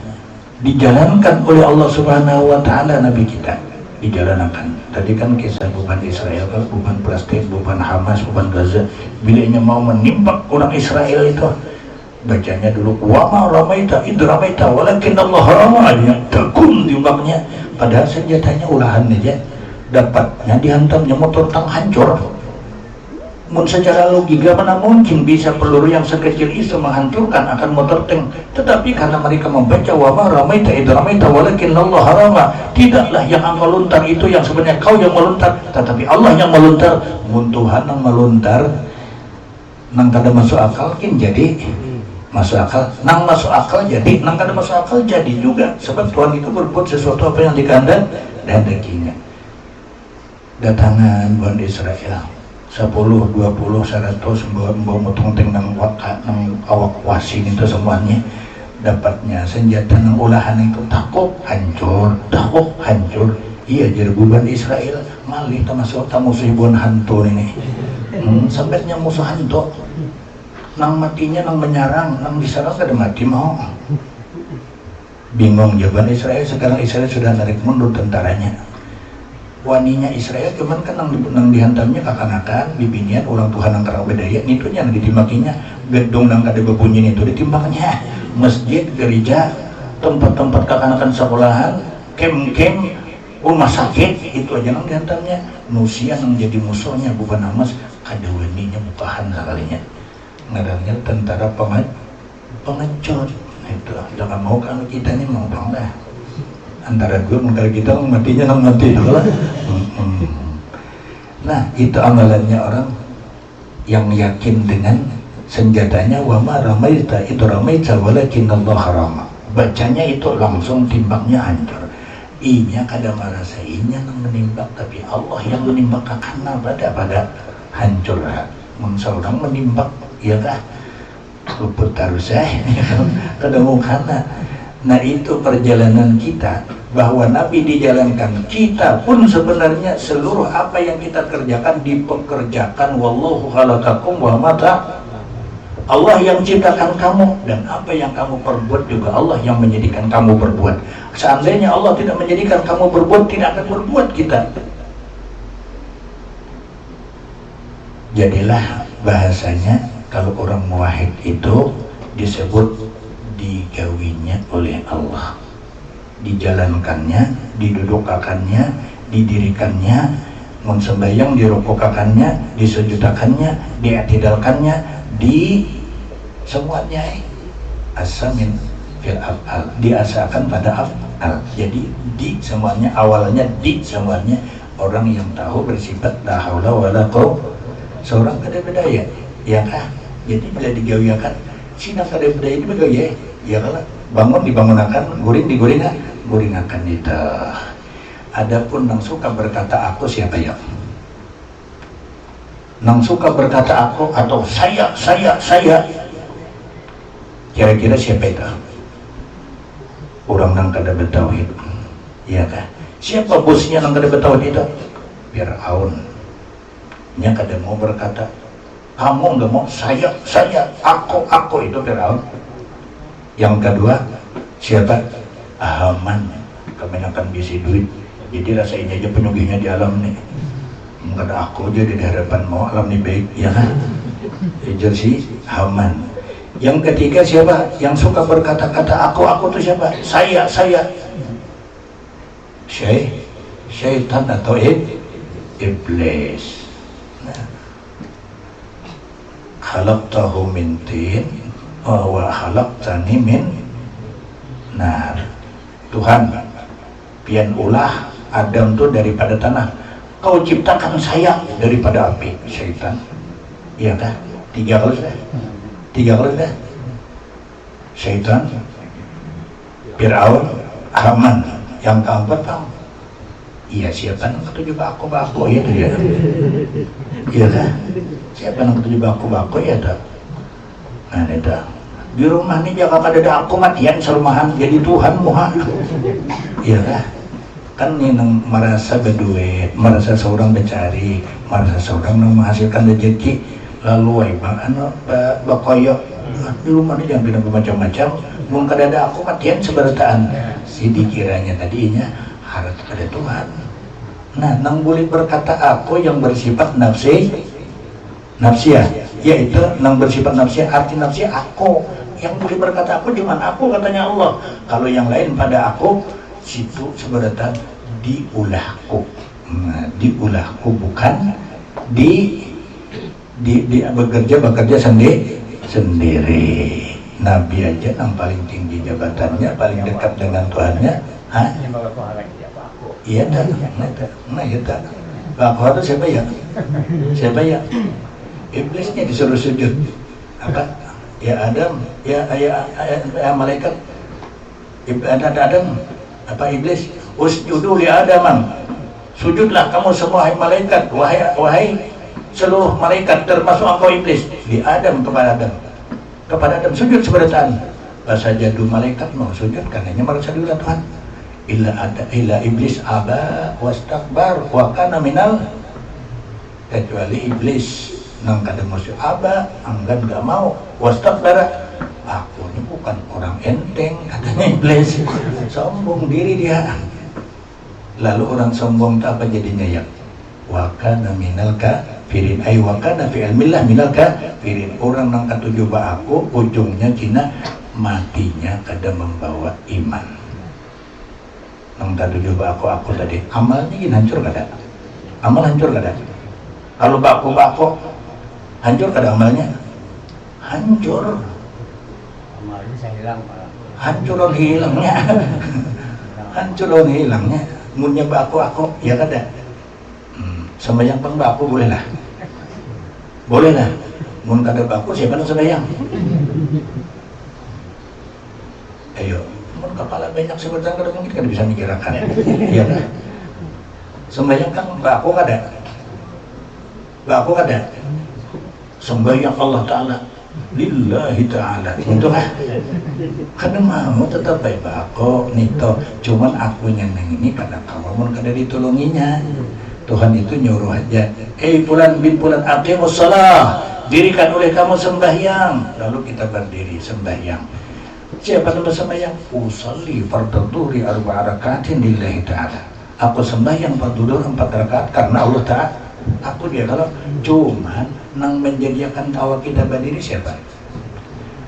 dijalankan oleh Allah Subhanahu wa Ta'ala Nabi kita dijalankan. Tadi kan kisah beban Israel, kalau beban Palestina, beban Hamas, beban Gaza, bilanya mau menimpak orang Israel itu, bacanya dulu wa ma ramaita id ramaita walakin Allah rama, tekun diumbaknya, padahal senjatanya ulahan aja, dapatnya dihantamnya motor tang hancur. Mun secara logika mana mungkin bisa peluru yang sekecil itu menghancurkan akan motor tank, tetapi karena mereka membaca wa ma ramaita id ramaita walakin Allah rama, tidaklah yang engkau lontar itu yang sebenarnya kau yang melontar, tetapi Allah yang melontar. Mun Tuhan yang melontar nang kada masuk akal kan jadi masuk akal, nang masuk akal jadi, nang kada masuk akal jadi juga, sebab Tuhan itu berbuat sesuatu apa yang dikehendaki dan rezekinya. Datangan buan Israel 10, 20, 100 membawa motong teng nang awak wasin itu semuanya dapatnya senjata nang olahan itu takut hancur iya jadi beban Israel malih termasuk musuh ibuan hantu ini sampainya musuh hantu nang matinya nang menyerang nang diserang kada mati mau bingung jawaban Israel. Sekarang Israel sudah narik mundur tentaranya, waninya Israel cuman kan nang dihantamnya kakanakan dibinian orang Tuhan nang karang bedaya nitunya nang ditimbakinya gedung nang kada bebunyi itu ditimbaknya masjid, gereja, tempat-tempat kakanakan sekolahan, kem-kem, rumah sakit, itu aja nang dihantamnya. Nusia nang jadi musuhnya bukan Hamas, kada waninya bukahan sekalinya. Ngarannya tentara pengecut. Itu jangan mau kalau kita ini mau bangga. Antara gue mengkali kita matinya nang mati itu lah. Nah, itu amalannya orang yang yakin dengan senjatanya. Wa ma ramaita itu ramaita walakin Allah rama. Bacanya itu langsung timbangnya hancur. Inya kada merasa inya nang menimbak, tapi Allah yang menimbak karena pada hancur. Seorang menimbak ya kah? Luput harus kada mau kana. Nah itu perjalanan kita, bahwa Nabi dijalankan, kita pun sebenarnya seluruh apa yang kita kerjakan dipekerjakan. Wallahu khalaqakum wa ma Allah yang ciptakan kamu, dan apa yang kamu perbuat juga Allah yang menjadikan kamu berbuat. Seandainya Allah tidak menjadikan kamu berbuat, tidak akan berbuat kita. Jadilah bahasanya kalau orang muwahhid itu disebut digawinya oleh Allah, dijalankannya, didudukakannya, didirikannya, mensembayang, dirokokakannya, disujudakannya, diatidalkannya, di semuanya asamin fil af'al, diasakan pada af'al. Jadi di semuanya, awalnya di semuanya. Orang yang tahu bersifat la haula wala quwwata, seorang kada bedaya ya kah. Jadi bila digawiakan sina kada bedaya ini bedaya ya kalau bangun dibangunakan, guring diguringakan itu. Adapun nang suka berkata aku siapa ya? Nang suka berkata aku atau saya, kira-kira siapa itu? Orang nang kada bertauhid, iya kah? Siapa bosnya nang kada bertauhid itu? Fir'aun. Nya kada mau berkata kamu nggak mau, saya, aku itu Fir'aun. Yang kedua siapa? Haman. Kebanyakan bisi duit, jadi rasain aja penyugihnya di alam nih. Enggak ada aku aja di hadapan mau alam nih baik, ya kan? Itu si Haman. Yang ketiga siapa? Yang suka berkata-kata aku itu siapa? Saya. Syaitan atau iblis. Nah, khalaqtahu min tin wa khalaqtani min nar. Tuhan, pian ulah Adam itu daripada tanah, kau ciptakan saya daripada api. Syaitan, iya kah? Tiga kali dah. Syaitan, Fir'aun, Haman. Yang keempat tahu? Iya, siapa yang ketujuh baku ya tuh ya? Iya kah? Siapa yang ketujuh baku ya tuh? Nah itu di rumah ini jangan ada aku matian serumahan jadi Tuhan muha. Iya kah? Kan ini merasa berduit, merasa seorang mencari, merasa seorang menghasilkan rezeki, lalu bakoyo di rumah ini jangan bilang macam-macam, mungkin ada aku matian seberataan. Si dikiranya tadinya harus pada Tuhan. Nah, nang boleh berkata aku yang bersifat nafsiyah, yaitu nang bersifat nafsiyah, arti nafsiyah aku. Yang boleh berkata aku cuma aku, katanya Allah. Kalau yang lain pada aku, situ sebenarnya diulahku. Nah, diulahku bukan di bekerja sendiri. Nabi aja yang paling tinggi jabatannya, paling dekat dengan Tuhannya, iya dah. Nah ya dah. Bapak itu siapa ya? Iblisnya disuruh sujud. Apa? Ya Adam, ya malaikat. Ada Adam, apa iblis? Usjudu li Adam. Sujudlah kamu semua hai malaikat, wahai seluruh malaikat termasuk engkau iblis. Li Adam kepada Adam sujud seberataan. Fasajadu malaikat mau sujud karena merasa diulah Tuhan. Illa iblis aba wastakbar wa kana minal, kecuali iblis nang kada masuk aba, anggan gak mau, wastakbara, aku ini bukan orang enteng, katanya iblis. Sombong diri dia. Lalu orang sombong itu apa jadinya ya? Wa kana minal kafirin, ay wa kana fi ilmillah minal kafirin. Orang nang katuju ba aku, ujungnya cina matinya kada membawa iman. Nang katuju ba aku tadi amalnya gini hancur kada? Amal hancur kada? Kalau bako hancur kada amalnya? Hancur. Amalnya saya hilang malah. Hancur orang hilangnya. Hancur orang hilangnya. Munnya bako ya kada? Sembahyang pang bako boleh lah. Boleh lah. Mun kada bako siapa yang sembahyang? Ayo, mun kepala banyak sebentar kada mungkin kada bisa mikirakan. Iya kan? Sembahyang kan bako kada? Bako kada? Sembahyang Allah Ta'ala lillahi ta'ala itu kan kada mau tetap baik bako nito, cuman akunya neng ini kada kawan kada ditolonginya. Tuhan itu nyuruh aja, fulan bin fulan aqimus shalah, dirikan oleh kamu sembahyang. Lalu kita berdiri sembahyang. Siapa yang sembahyang? Usalli fardhu arba'a rakaatin lillahi ta'ala. Aku sembahyang fardhu 4 rakaat karena Allah Ta'ala. Aku dia kalau cuman nang menjadikan kawa kita berdiri siapa?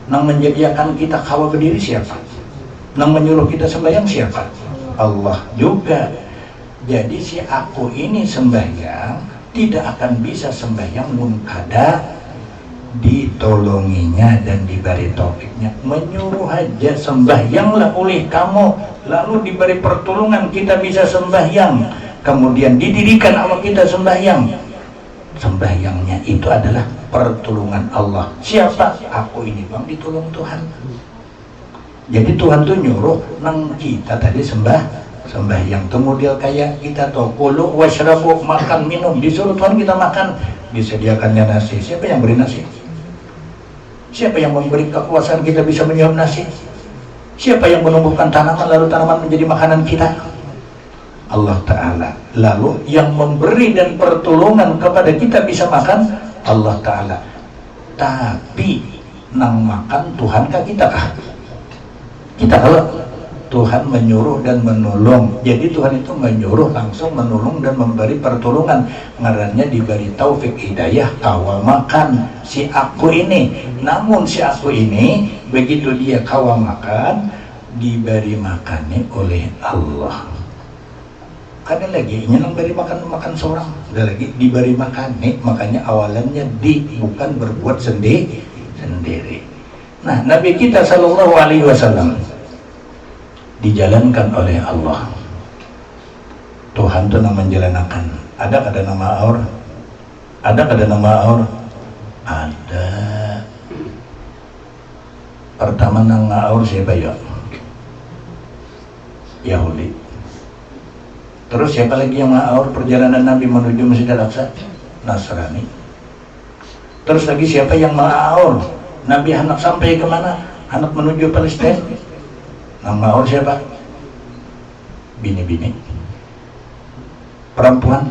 Nang menjadikan kita kawa berdiri siapa? Nang menyuruh kita sembahyang siapa? Allah juga. Jadi si aku ini sembahyang tidak akan bisa sembahyang mun kada ditolonginya dan diberi taufiknya. Menyuruh aja sembahyanglah oleh kamu, lalu diberi pertolongan kita bisa sembahyang, kemudian didirikan awak kita sembahyang. Sembahyangnya itu adalah pertolongan Allah. Siapa? Aku ini bang ditolong Tuhan. Jadi Tuhan tuh nyuruh nang kita tadi sembahyang. Kemudian kayak kita tuh kulu washrabu, makan minum, disuruh Tuhan kita makan, disediakannya nasi. Siapa yang beri nasi? Siapa yang memberi kekuasaan kita bisa menyuap nasi? Siapa yang menumbuhkan tanaman lalu tanaman menjadi makanan kita? Allah Ta'ala. Lalu yang memberi dan pertolongan kepada kita bisa makan Allah Ta'ala. Tapi nang makan Tuhan kah kita kah? Kita kalau Tuhan menyuruh dan menolong. Jadi Tuhan itu menyuruh langsung menolong dan memberi pertolongan. Ngarannya diberi taufik hidayah kawa makan si aku ini. Namun si aku ini begitu dia kawa makan, diberi makannya oleh Allah. Karena lagi nyenang beri makan seorang, udah lagi diberi makan nih, makanya awalannya bukan berbuat sendiri. Nah, Nabi kita Shallallahu Alaihi Wasallam dijalankan oleh Allah. Tuhan itu nama menjalankan. Ada kada nama aur? Ada kada nama aur? Ada. Pertama nama aur siapa ya? Yahudi. Terus siapa lagi yang ma'aur perjalanan Nabi menuju Masjid Al-Aqsa? Nasrani. Terus lagi siapa yang ma'aur Nabi hendak sampai kemana? Hendak menuju Palestina. Yang ma'aur siapa? Bini-bini, perempuan.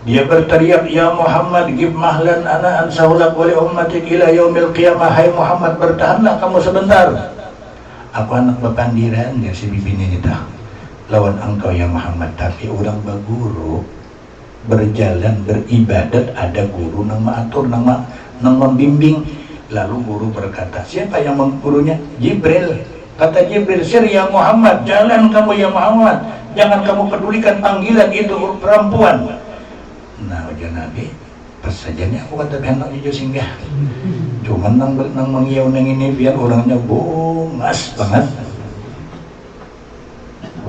Dia berteriak, ya Muhammad gib mahlan ana ansahulak wali ummatik ila yaumil qiyamah. Hai Muhammad, bertahanlah kamu sebentar, aku anak bepandiran dia si bibini kita lawan engkau ya Muhammad. Tapi orang berguru berjalan beribadat, ada guru nang maatur nang membimbing. Lalu guru berkata, siapa yang menggurunya? Jibril. Kata Jibril, sir ya Muhammad, jalan kamu ya Muhammad, jangan kamu pedulikan panggilan itu perempuan. Nah ujar Nabi, pas saja nih aku kata hendak hijau singgah, cuman nang mengiau nang ini biar orangnya bongas banget.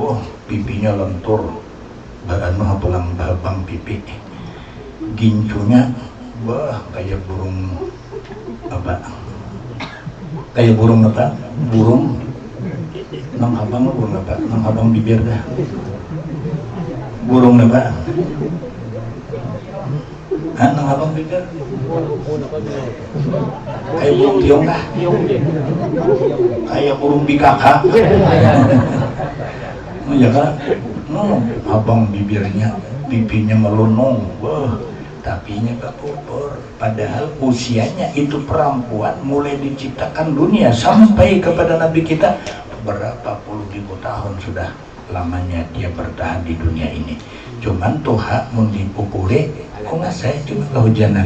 Wah, pipinya lentur, badannya pulang babang pipi, gincunya, wah kayak burung apa? Kayak burung apa? Burung nang abang burung apa? Nang abang bibir dah. Burung apa? Nang abang pikir kayak burung tiong kah? Kayak burung bikaka. Ya kan? Abang bibirnya, pipinya melunung, tapinya gak pupur. Padahal usianya itu perempuan mulai diciptakan dunia sampai kepada Nabi kita berapa puluh ribu tahun sudah lamanya dia bertahan di dunia ini. Cuman Tuhan mau dipupure, kok nggak saya cuma kehujanan,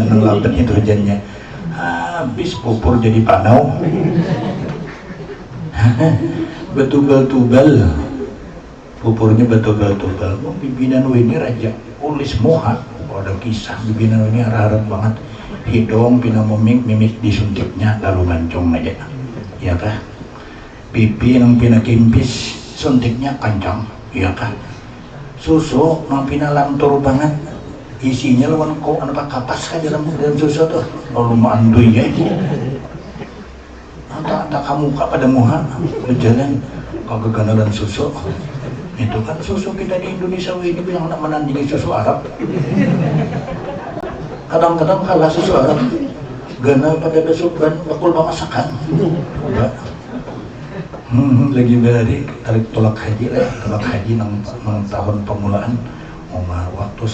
ngelapet itu hujannya, habis pupur jadi panau, betubal, pupurnya betubal, mau bibinan ini raja, ulis muha, ada kisah bibinan ini harap banget, hidung pina mimik disuntiknya lalu mancung aja, ya kah? Pipi yang pina kimpis, suntiknya kancang. Iya kan, susu mampina lantur banget, isinya lawan kau anak kapas kan dalam susu tuh, lalu mandui ya. Tak kamu pada muha berjalan kegagalan susu, itu kan susu kita di Indonesia ini bilang nak menandingi susu Arab. Kadang-kadang kalah susu Arab, gana pada besok kan bakul masakan. Lagi beri tarik tolak haji nang tahun permulaan waktu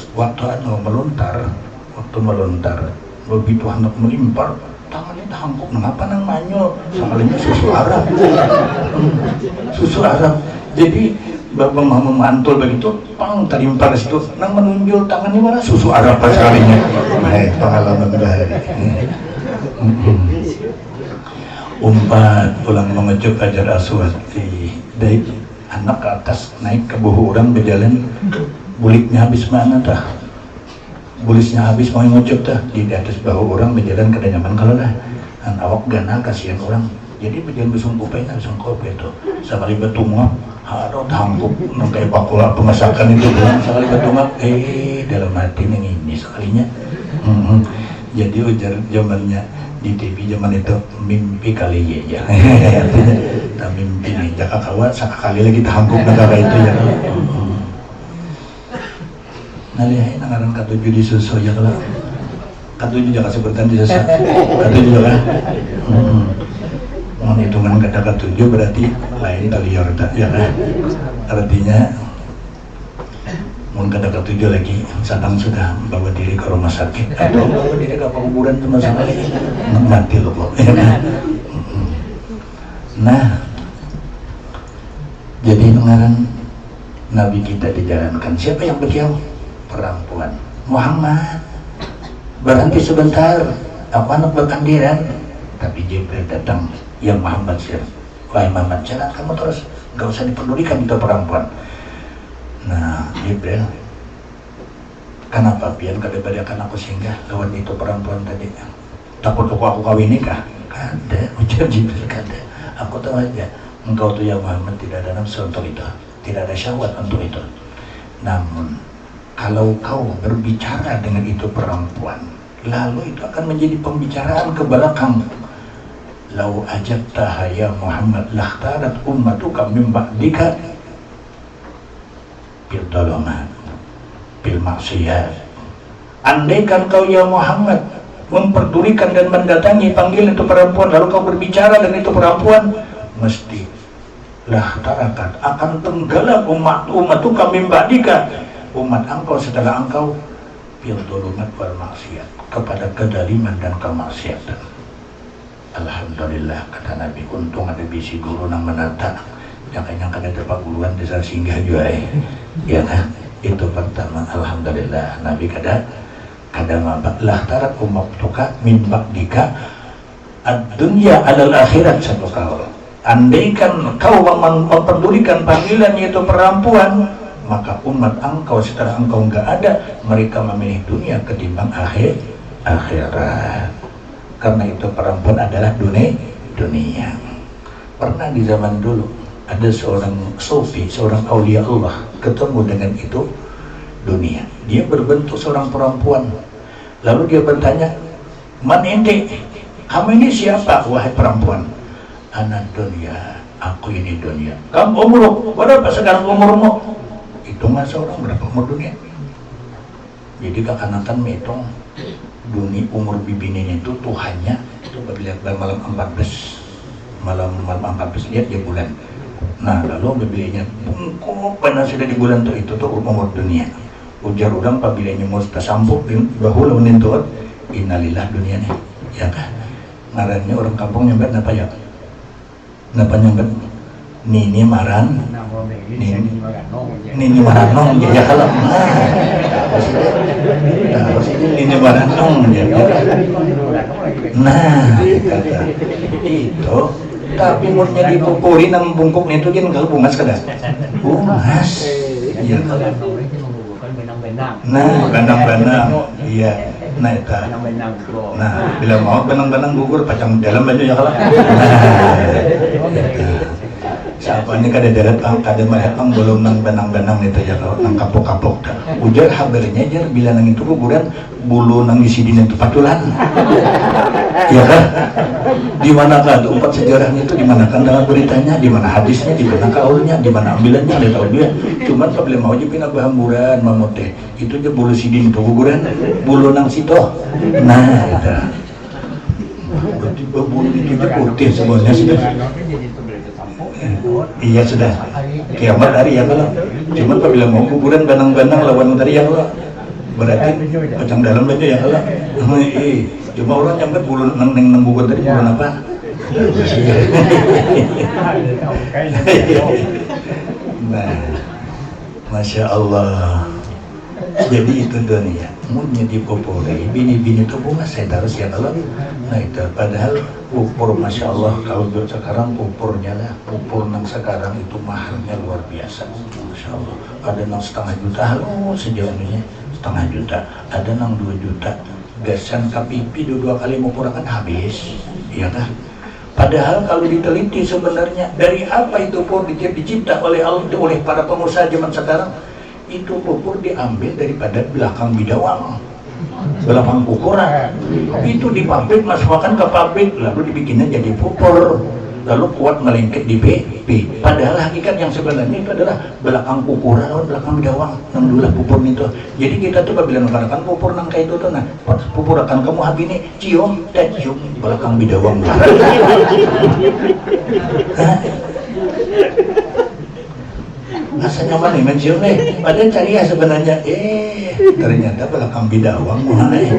melontar begitu hendak melimpar tangannya hangkuk mengapa nang manyo sekalinya susu Arab jadi bapak mama mantul begitu pang tarimpar situ nang menunjuk tangannya mana susu Arab sekalinya pengalaman dari umpat pulang mengejuk Hajar Aswad dari anak ke atas naik ke buhu orang berjalan buliknya habis mana tah bulisnya habis mau ngejuk tah di atas bahu orang berjalan kada nyaman kalau dah awak gana kasihan orang jadi berjalan besungkupai besungkupai itu sekali betungap ada tanggup kayak bakula pemasakan itu bilang sekali betungap dalam hati yang ini sekalinya jadi ujar zamannya di TV zaman itu mimpi kali ya artinya mimpi nih jaka kawan sekali lagi tampuk negara itu ya nalihain anggaran K7 di susu ya kalau K7 jaka sebutan di susu K7 juga hitungan kata K7 berarti lain kali ya kan artinya mungkin kata K7 lagi sedang sudah bawa diri ke rumah sakit atau bawa diri ke kuburan sama sekali mati loh kok nah jadi pengarang Nabi kita dijalankan siapa yang beliau? Perempuan Muhammad berhenti sebentar aku anak berkandiran tapi Jibril datang yang Muhammad sir wahai Muhammad jalan kamu terus gak usah dipedulikan itu perempuan. Nah, Jibril, kenapa pian kadang-kadang akan aku singgah lawan itu perempuan tadi? Takut aku kawin nikah? Kada, ujar Jibril kada. Aku tahu aja, engkau tuh ya Muhammad tidak ada nafsu untuk itu, tidak ada syahwat untuk itu. Namun, kalau kau berbicara dengan itu perempuan, lalu itu akan menjadi pembicaraan ke belakang. Lau ajabtaha ya Muhammad lahtarat ummatuka min ba'dika bil dalamat bil maksiyat. Andaikan kau ya Muhammad memperdulikan dan mendatangi panggilan itu perempuan lalu kau berbicara dengan itu perempuan, mesti lah tarakat akan tenggelam umat kami ba'dika umat engkau setelah engkau bil dalamat wal maksiyat kepada kedaliman dan kemaksiatan. Alhamdulillah kata Nabi untung ada bisi guru nang menata jangan ada tempat guluan desa singgah juga ya kan itu pertama alhamdulillah Nabi kada lah tarat umat tuka min ba'dika ad-dunya alal akhirat satu kaul andaikan kau memperdulikan panggilan yaitu perempuan maka umat engkau setelah engkau enggak ada mereka memilih dunia ketimbang akhirat karena itu perempuan adalah dunia. Pernah di zaman dulu ada seorang sufi, seorang aulia Allah ketemu dengan itu dunia. Dia berbentuk seorang perempuan. Lalu dia bertanya, "Man ente? Kamu ini siapa wahai perempuan?" "Ana dunia, aku ini dunia." "Kamu umur berapa sekarang umurmu?" "Itu masa orang berapa umur dunia?" Jadi kekanakan metong dunia umur bibininya itu Tuhannya itu apabila malam 14 malam 14 lihat dia bulan. Nah lalu apabila bungkuk benar sudah di bulan itu tuh umur dunia. Ujar udang apabila mau tersampuk bahula menentuat innalillah dunianya ya kan. Ngarannya orang kampung nyambat apa ya? Napa nyambat? Nini maran, nini maranong ya kalau nini maranong ya. Nah itu tapi murnya dipupuri nang bungkuknya itu dia nggak bungas kada bungas ya nah benang-benang iya nah itu nah bila mau benang-benang gugur pacang dalam baju ya kalau siapa ini kada darat kada merepang belum nang benang-benang itu ya kalau nang kapok-kapok dah ujar habernya jar bila nang itu kuburan bulu nang isi dina itu patulan ya kan di manakah tempat sejarahnya itu di manakah dengan beritanya di mana hadisnya di mana kaulnya di mana ambilannya ada tahu dia cuman kalau mau aja pindah bahamburan mamote itu aja bulu sidin itu kuburan bulu nang sito nah itu berarti bulu itu putih semuanya sudah iya sudah kiamat hari ya kalau cuman apabila mau kuburan benang-benang lawan dari ya kalau berarti pacang dalam baju ya kalau cuma orang nyampe bulu neng gugur tadi bulu apa nah Masya Allah jadi itu dunia munnya dipupuri bini-bini itu bunga saya terus ya kalau nah itu padahal pupur Masya Allah kalau sekarang pupurnya lah pupur nang sekarang itu mahalnya luar biasa Masya Allah ada nang 500 juta sejauh ini 500 juta ada nang 2 juta gasan kapipi 2 kali mupurakan habis ya kan padahal kalau diteliti sebenarnya dari apa itu pupur dicipta oleh Allah oleh para pengusaha zaman sekarang itu pupur diambil daripada belakang bidawang belakang ukuran itu di pabrik masukkan ke pabrik lalu dibikinnya jadi pupur lalu kuat melengket di BP padahal hakikat yang sebenarnya itu adalah belakang ukuran atau belakang bidawang yang dulu pupur itu jadi kita tuh bila menggunakan pupur nang kayak itu tuh nah pupur akan kamu habis ini cium belakang bidawang masa nyaman nih mencium nih padahal cari ya sebenarnya ternyata belakang bidawang mulai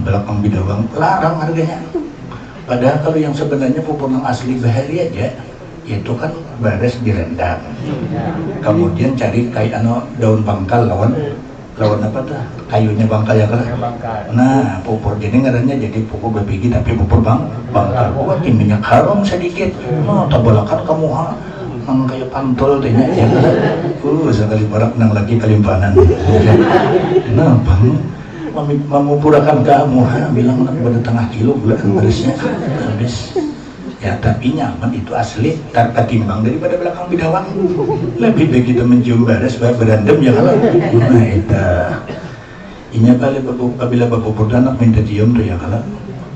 belakang bidawang larang harganya padahal kalau yang sebenarnya pupur yang asli bahari aja itu kan bares direndam kemudian cari kayak daun bangkal lawan apa tuh kayunya bangkal ya kan nah pupur jadi ngarannya jadi pupur berbiji tapi pupur bangkal buat minyak harum sedikit tabalakan kamu nang kayak pantol tehnya ya kan sekali barak nang lagi kalimpanan nah bang memupurakan kamu bilang pada tengah kilo gula beresnya habis ya tapi nyaman itu asli ketimbang daripada belakang bidawang lebih baik kita mencium baras berandem ya kalau nah itu ini apabila bapupur anak minta cium tuh ya kalau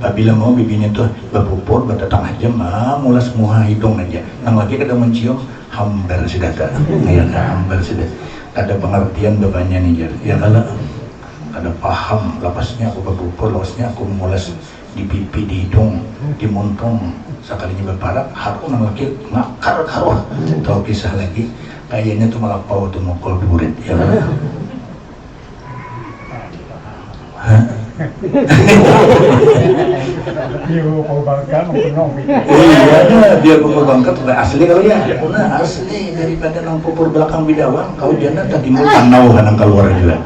apabila mau bibinya tuh bapupur pada tengah jam mulai semua hidung aja yang lagi kada mencium hambar sudah tak ya hambar sudah ada pengertian bapaknya nih ya kalau ada paham lapasnya aku bapupur lapasnya aku mulas di pipi di hidung di muntung sekalinya berparak harum nang lagi ngakar karuh tahu kisah lagi kayaknya tuh malah pau tuh mukul burit ya dia mau bangka dia mau bangka tuh asli kalau ya nah asli daripada nang pupur belakang bidawang kau jana tadi mau tanau nang keluar juga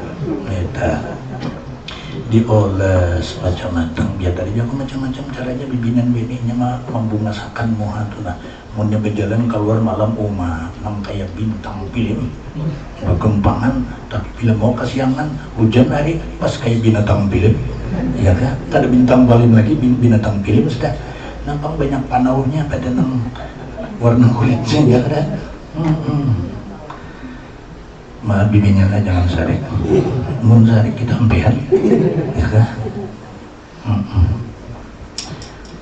dioles macam-macam biar tadi aku macam-macam caranya bibinan bininya mah membungasakan muha tuh nah munnya berjalan keluar malam nang kayak bintang film bergempangan tapi bila mau kesiangan hujan hari pas kayak binatang film ya kan ada bintang balim lagi binatang film sudah nampak banyak panaunya pada nang warna kulitnya ya kan mah bibinya lah jangan sarik mun sarik kita empean ya kan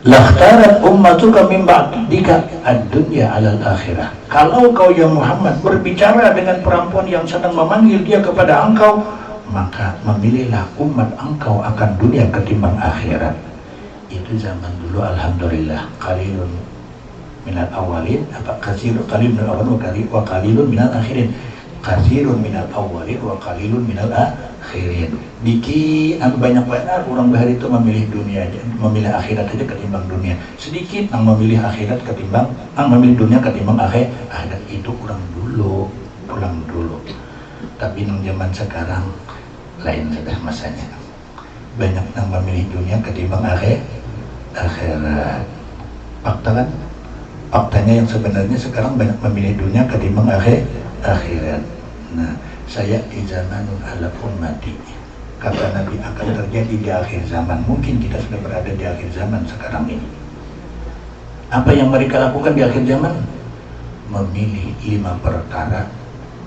Lakhtarat ummatuka min ba'dika ad-dunya 'alal akhirah. Kalau kau ya Muhammad berbicara dengan perempuan yang sedang memanggil dia kepada engkau, maka memilihlah umat engkau akan dunia ketimbang akhirat. Itu zaman dulu alhamdulillah. Qalilun minal awalin, apa katsirun qalilun minal awalin wa qalilun minal akhirin. Katsirun minal awalin wa qalilun minal akhirin. Dikit banyak orang bahari itu memilih dunia aja, memilih akhirat aja ketimbang dunia. Sedikit yang memilih akhirat ketimbang memilih dunia ketimbang akhirat. Itu orang dulu, pulang dulu. Tapi nang zaman sekarang lain sudah masanya. Banyak yang memilih dunia ketimbang akhirat. Fakta kan? Faktanya yang sebenarnya sekarang banyak memilih dunia ketimbang akhirat. Nah, saya di zamanul ala ummati, kata Nabi akan terjadi di akhir zaman. Mungkin kita sudah berada di akhir zaman sekarang ini. Apa yang mereka lakukan di akhir zaman? Memilih 5 perkara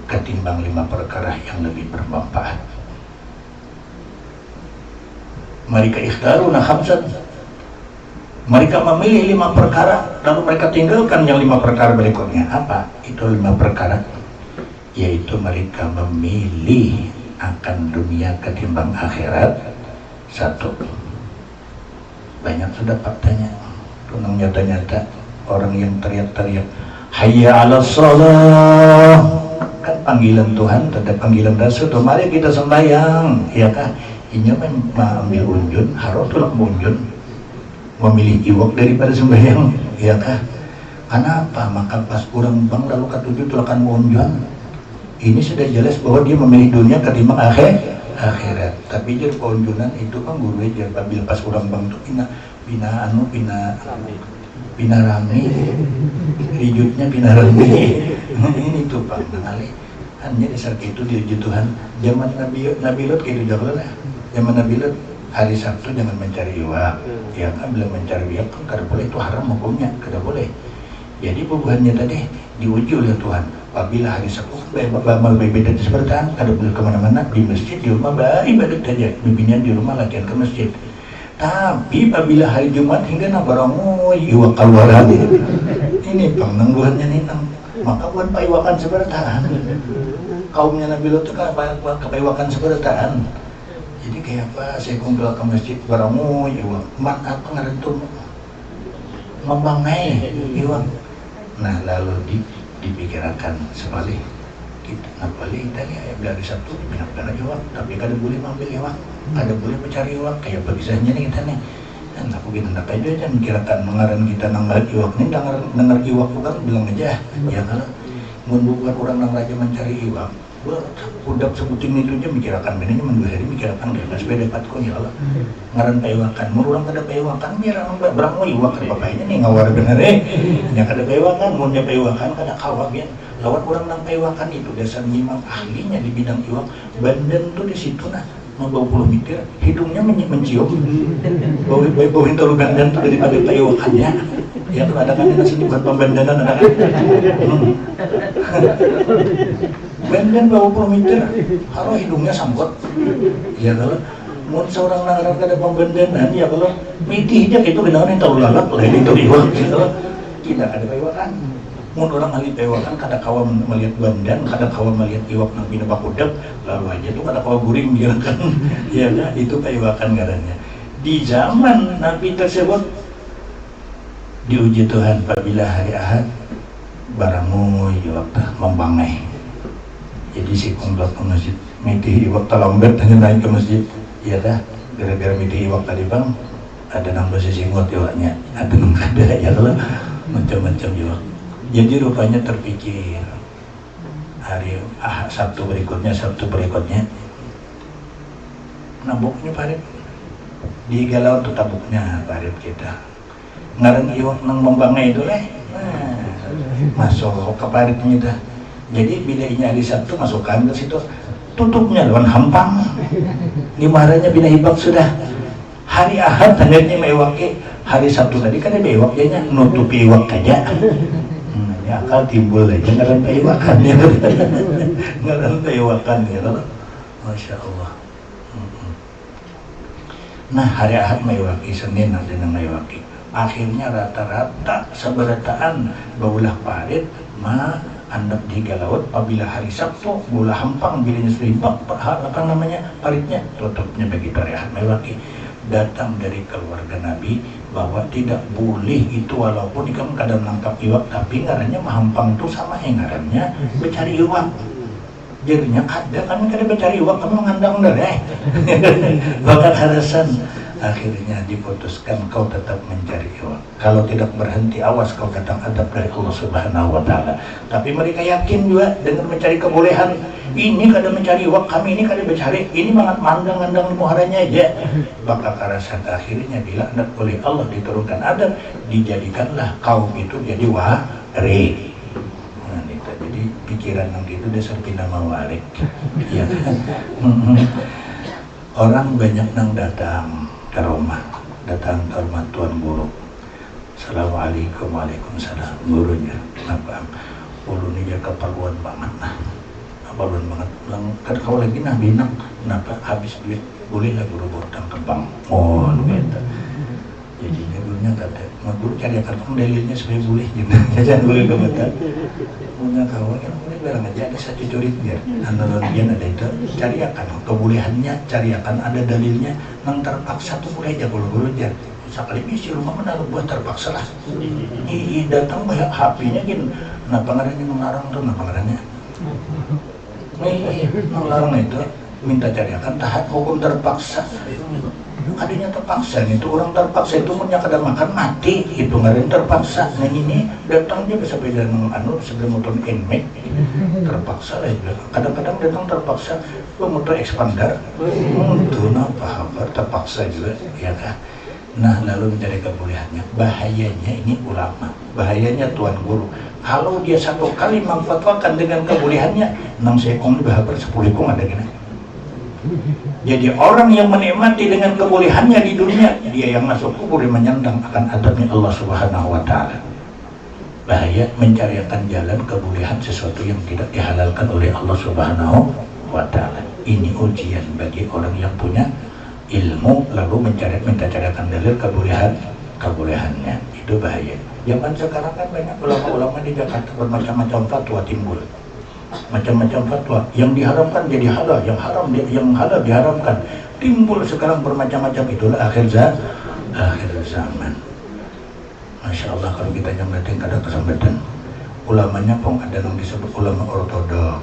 ketimbang 5 perkara yang lebih bermanfaat. Mereka ikhtaruna khamsan. Mereka memilih 5 perkara, lalu mereka tinggalkan yang 5 perkara berikutnya. Apa itu 5 perkara? Yaitu mereka memilih akan dunia ketimbang akhirat. 1. Banyak sudah faktanya. Tunang nyata-nyata orang yang teriak-teriak hayya 'alas shalah, kan panggilan Tuhan, ada panggilan Rasul, mari kita sembahyang, ya kah? Ini ambil unjun, harus tulak unjun, memilih iwak daripada sembahyang, ya kah? Kenapa? Maka pas kurang bang lalu ketujuh tulakan unjun. Ini sudah jelas bahwa dia memilih dunia ketimbang akhirat. Tapi jadi penunjunan itu kan guru aja. Bila pas kurang bang itu pina rame, rijutnya pina rame. Ini tuh Pak Nali. Hanya dasar itu diuji Tuhan. Zaman Nabi Lot kayak itu lah. Zaman Nabi Lot hari Sabtu jangan mencari iwak. Ya kan bila mencari iwak kan kada boleh, itu haram hukumnya, kada boleh. Jadi bubuhannya tadi diuji oleh Tuhan. Apabila hari Sabtu bamal beda seperti kada boleh kemana-mana, di masjid, di rumah ibadat saja, bimbingan di rumah, latihan ke masjid. Tapi apabila hari Jumat hingga nabarangu iwak keluar hati, ini penangguhannya nih nang, maka buat paiwakan sebertaan. Kaumnya Nabi Lot itu kan kepaiwakan sebertaan. Jadi kayak apa? Saya kumpul ke masjid barangu iwak, mat apa ngarentum membangai iwak. Nah lalu dipikirkan sebalik kita boleh tadi ayat dari Sabtu dibinapkan aja wak, tapi kada boleh mengambil iwak, kada boleh mencari iwak kayak bagisahnya nih kita nih. Dan aku kita nak aja aja mikirkan mengaran kita nangar iwak nih, dengar iwak bukan bilang aja ya kalau membuat orang nang raja mencari iwak udah sebutin itu aja mikirkan benarnya mendua hari mikirkan gak sepeda patku ya Allah ngaran paiwakan murang kada paiwakan biar orang berang iwak kada papainya nih ngawar bener nya kada paiwakan munnya paiwakan kada kawak ya lawan orang nang paiwakan itu dasar memang ahlinya di bidang iwak. Bandan tuh di situ nah mau 20 meter hidungnya mencium bau hintalu bandan tuh daripada paiwakannya ya tuh ada kan di sini buat pembandanan ada kan bandan 20 meter kalau hidungnya sangkut ya kalau mau seorang nangaran kada pembandanan ya kalau mitihnya itu benar-benar hintalu lalap lain itu iwak gitu tidak ada paiwakan. Mun orang ahli paiwakan kada kawa melihat bandan, kada kawa melihat iwak nang bina bakudap, lalu aja tuh kada kawa guring kan. Ya kan itu paiwakan ngarannya. Di zaman Nabi tersebut diuji Tuhan apabila hari Ahad barangu iwak membangai. Jadi si kumplot ke masjid, mitih iwak talambet hanya naik ke masjid. Ya dah, gara-gara mitih iwak tadi bang, ada nambah sesingot iwaknya, ada nang kada ya kalau macam-macam iwak. Jadi rupanya terpikir hari Sabtu berikutnya nabuknya parit digalau tuh tabuknya parit kita ngaran iwak nang membangai itu masuk ke paritnya dah. Jadi bila ini hari Sabtu masukkan ke situ tutupnya lawan hampang dimarahnya bina hibak sudah hari Ahad tandanya mewake hari Sabtu tadi kan ada iwaknya nutupi iwak aja akal timbul aja ngaran paiwakan ya ngaran paiwakan ya Masya Allah. Nah hari Ahad maiwaki, Senin ada yang maiwaki akhirnya rata-rata seberataan baulah parit andap di laut. Apabila hari Sabtu bola hampang bilanya seribak apa namanya paritnya tutupnya begitu rehat mewaki. Datang dari keluarga Nabi bahwa tidak boleh itu walaupun kamu kadang nangkap iwak tapi ngarannya mahampang itu sama ngarannya mencari iwak. Jadinya ada kan kada mencari iwak kamu ngandang deh. Bahkan harasan akhirnya diputuskan kau tetap mencari iwak. Kalau tidak berhenti awas kau datang adab dari Allah Subhanahu wa taala. Tapi mereka yakin juga dengan mencari kebolehan. Ini kada mencari iwak, kami ini kada mencari. Ini mangat mandang-mandang muharanya aja. Maka karasan akhirnya dilaknat oleh Allah diturunkan adab, dijadikanlah kaum itu jadi wari. Nah, itu jadi pikiran yang gitu dasar nama warik. Ya. Orang banyak nang datang ke rumah Tuan Guru. Assalamualaikum, waalaikumsalam. Gurunya kenapa ulu ni dia keperluan banget nah keperluan banget bilang kan kau lagi nah binak kenapa habis duit boleh lah guru bertang kembang gitu. Jadinya gurunya kata guru cari akan dalilnya supaya boleh jangan boleh kebetulan punya kawan kan boleh barang aja ada satu jurit biar analogian ada itu cari akan kebolehannya, cari akan ada dalilnya nang terpaksa tuh boleh aja kalau guru aja sekali misi rumah menaruh buat terpaksa lah datang banyak HP-nya gini kenapa ngarannya melarang tuh kenapa ngarannya melarang itu minta cari akan tahan hukum terpaksa adanya terpaksa itu orang terpaksa itu punya kadang makan mati itu ngarannya terpaksa nah ini datang dia bisa beda dengan sebelum motor inmate terpaksa lah itu kadang-kadang datang terpaksa motor expander itu apa terpaksa juga ya kan. Nah lalu mencari kebolehannya, bahayanya ini ulama, bahayanya Tuan Guru. Kalau dia satu kali memfatwakan dengan kebolehannya, 6 sekong bahkan 10 ekong ada gini. Jadi orang yang menikmati dengan kebolehannya di dunia, dia yang masuk kubur yang menyandang akan adabnya Allah Subhanahu wa taala. Bahaya mencarikan jalan kebolehan sesuatu yang tidak dihalalkan oleh Allah Subhanahu wa taala. Ini ujian bagi orang yang punya ilmu lalu minta carikan dalil kebolehannya itu bahaya. Zaman sekarang kan banyak ulama-ulama di Jakarta bermacam-macam fatwa timbul, macam-macam fatwa yang diharamkan jadi halal, yang halal diharamkan timbul sekarang bermacam-macam. Itulah akhir zaman. Masya Allah kalau kita nyampetin ada kesempatan ulamanya pun ada yang disebut ulama ortodok,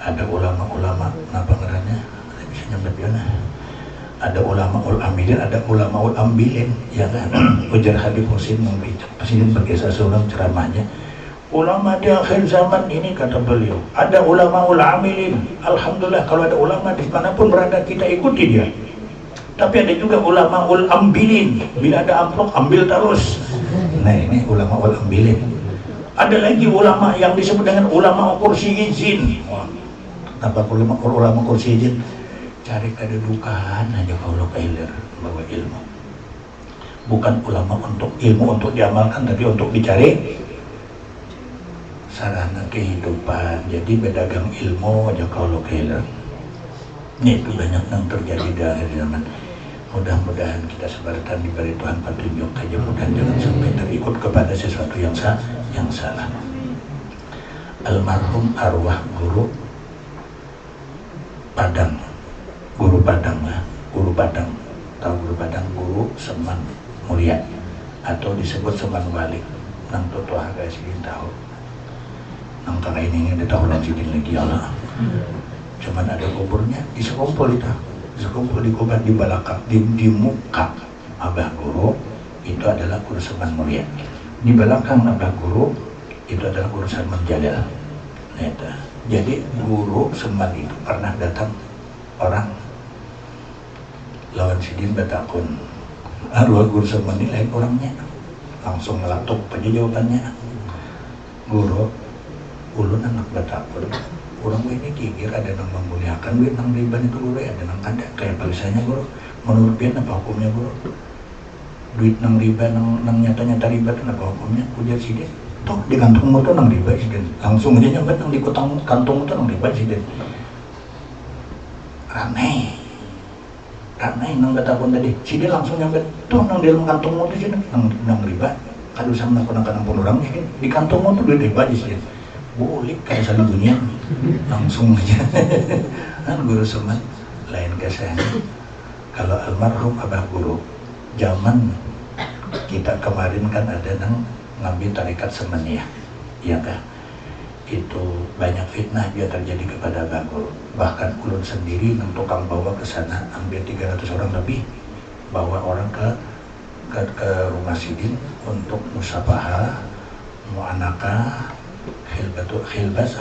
ada ulama-ulama apa namanya bisa nyampetin ada ulama ul amilin, ada ulama ul ambilin, ya kan? Ujar Habib Husin membicara, Presiden berkisah seorang ceramahnya. Ulama di akhir zaman ini kata beliau, ada ulama ul amilin. Alhamdulillah kalau ada ulama di manapun berada kita ikuti dia. Tapi ada juga ulama ul ambilin, bila ada amplop ambil terus. Nah ini ulama ul ambilin. Ada lagi ulama yang disebut dengan ulama kursi izin. Apa ulama kursi izin? Cari kedudukan aja kalau kailer bawa ilmu. Bukan ulama untuk ilmu untuk diamalkan, tapi untuk dicari sarana kehidupan. Jadi berdagang ilmu aja kalau kailer. Ini itu banyak yang terjadi di akhir zaman. Mudah-mudahan kita sebarkan diberi Tuhan petunjuk aja, mudah jangan sampai terikut kepada sesuatu yang salah. Almarhum arwah guru Padang. Guru Padang, tahu Guru Padang, Guru Seman Mulia atau disebut Seman Wali. Nang Toto Haga Sidin tahu, nang tanah ini ada tahu lagi Allah. Cuman ada kuburnya di sekumpul itu, di kubur di belakang di muka Abah Guru itu adalah Guru Seman Mulia. Di belakang Abah Guru itu adalah Guru Seman Jalil. Nah, jadi Guru Seman itu pernah datang orang lawan Sidin betakun arwah Guru Seman ini lain orangnya langsung ngelatuk aja jawabannya. Guru ulun anak betakun orang ini kikir ada yang memuliakan duit nang riban itu guru ada nang ada kayak tulisannya guru menurut dia apa hukumnya guru duit nang riba nang nyata riba apa hukumnya ujar Sidin toh di kantong motor nang riba Sidin langsung aja nyampe nang di kantong motor nang riba Sidin. Ramai karena nang datapun tadi si dia langsung nyampe tuh nang di dalam kantong motor sini nang riba kadu sama nang pun orang sini di kantong motor dia riba di sini boleh kayak saling dunia langsung aja kan guru semat lain kesan kalau almarhum abah guru zaman kita kemarin kan ada nang ngambil tarekat semeniyah ya kah itu banyak fitnah dia terjadi kepada abah guru bahkan ulun sendiri nang tukang bawa ke sana hampir 300 orang lebih bawa orang ke rumah sidin untuk musafahah mu'anakah khilbas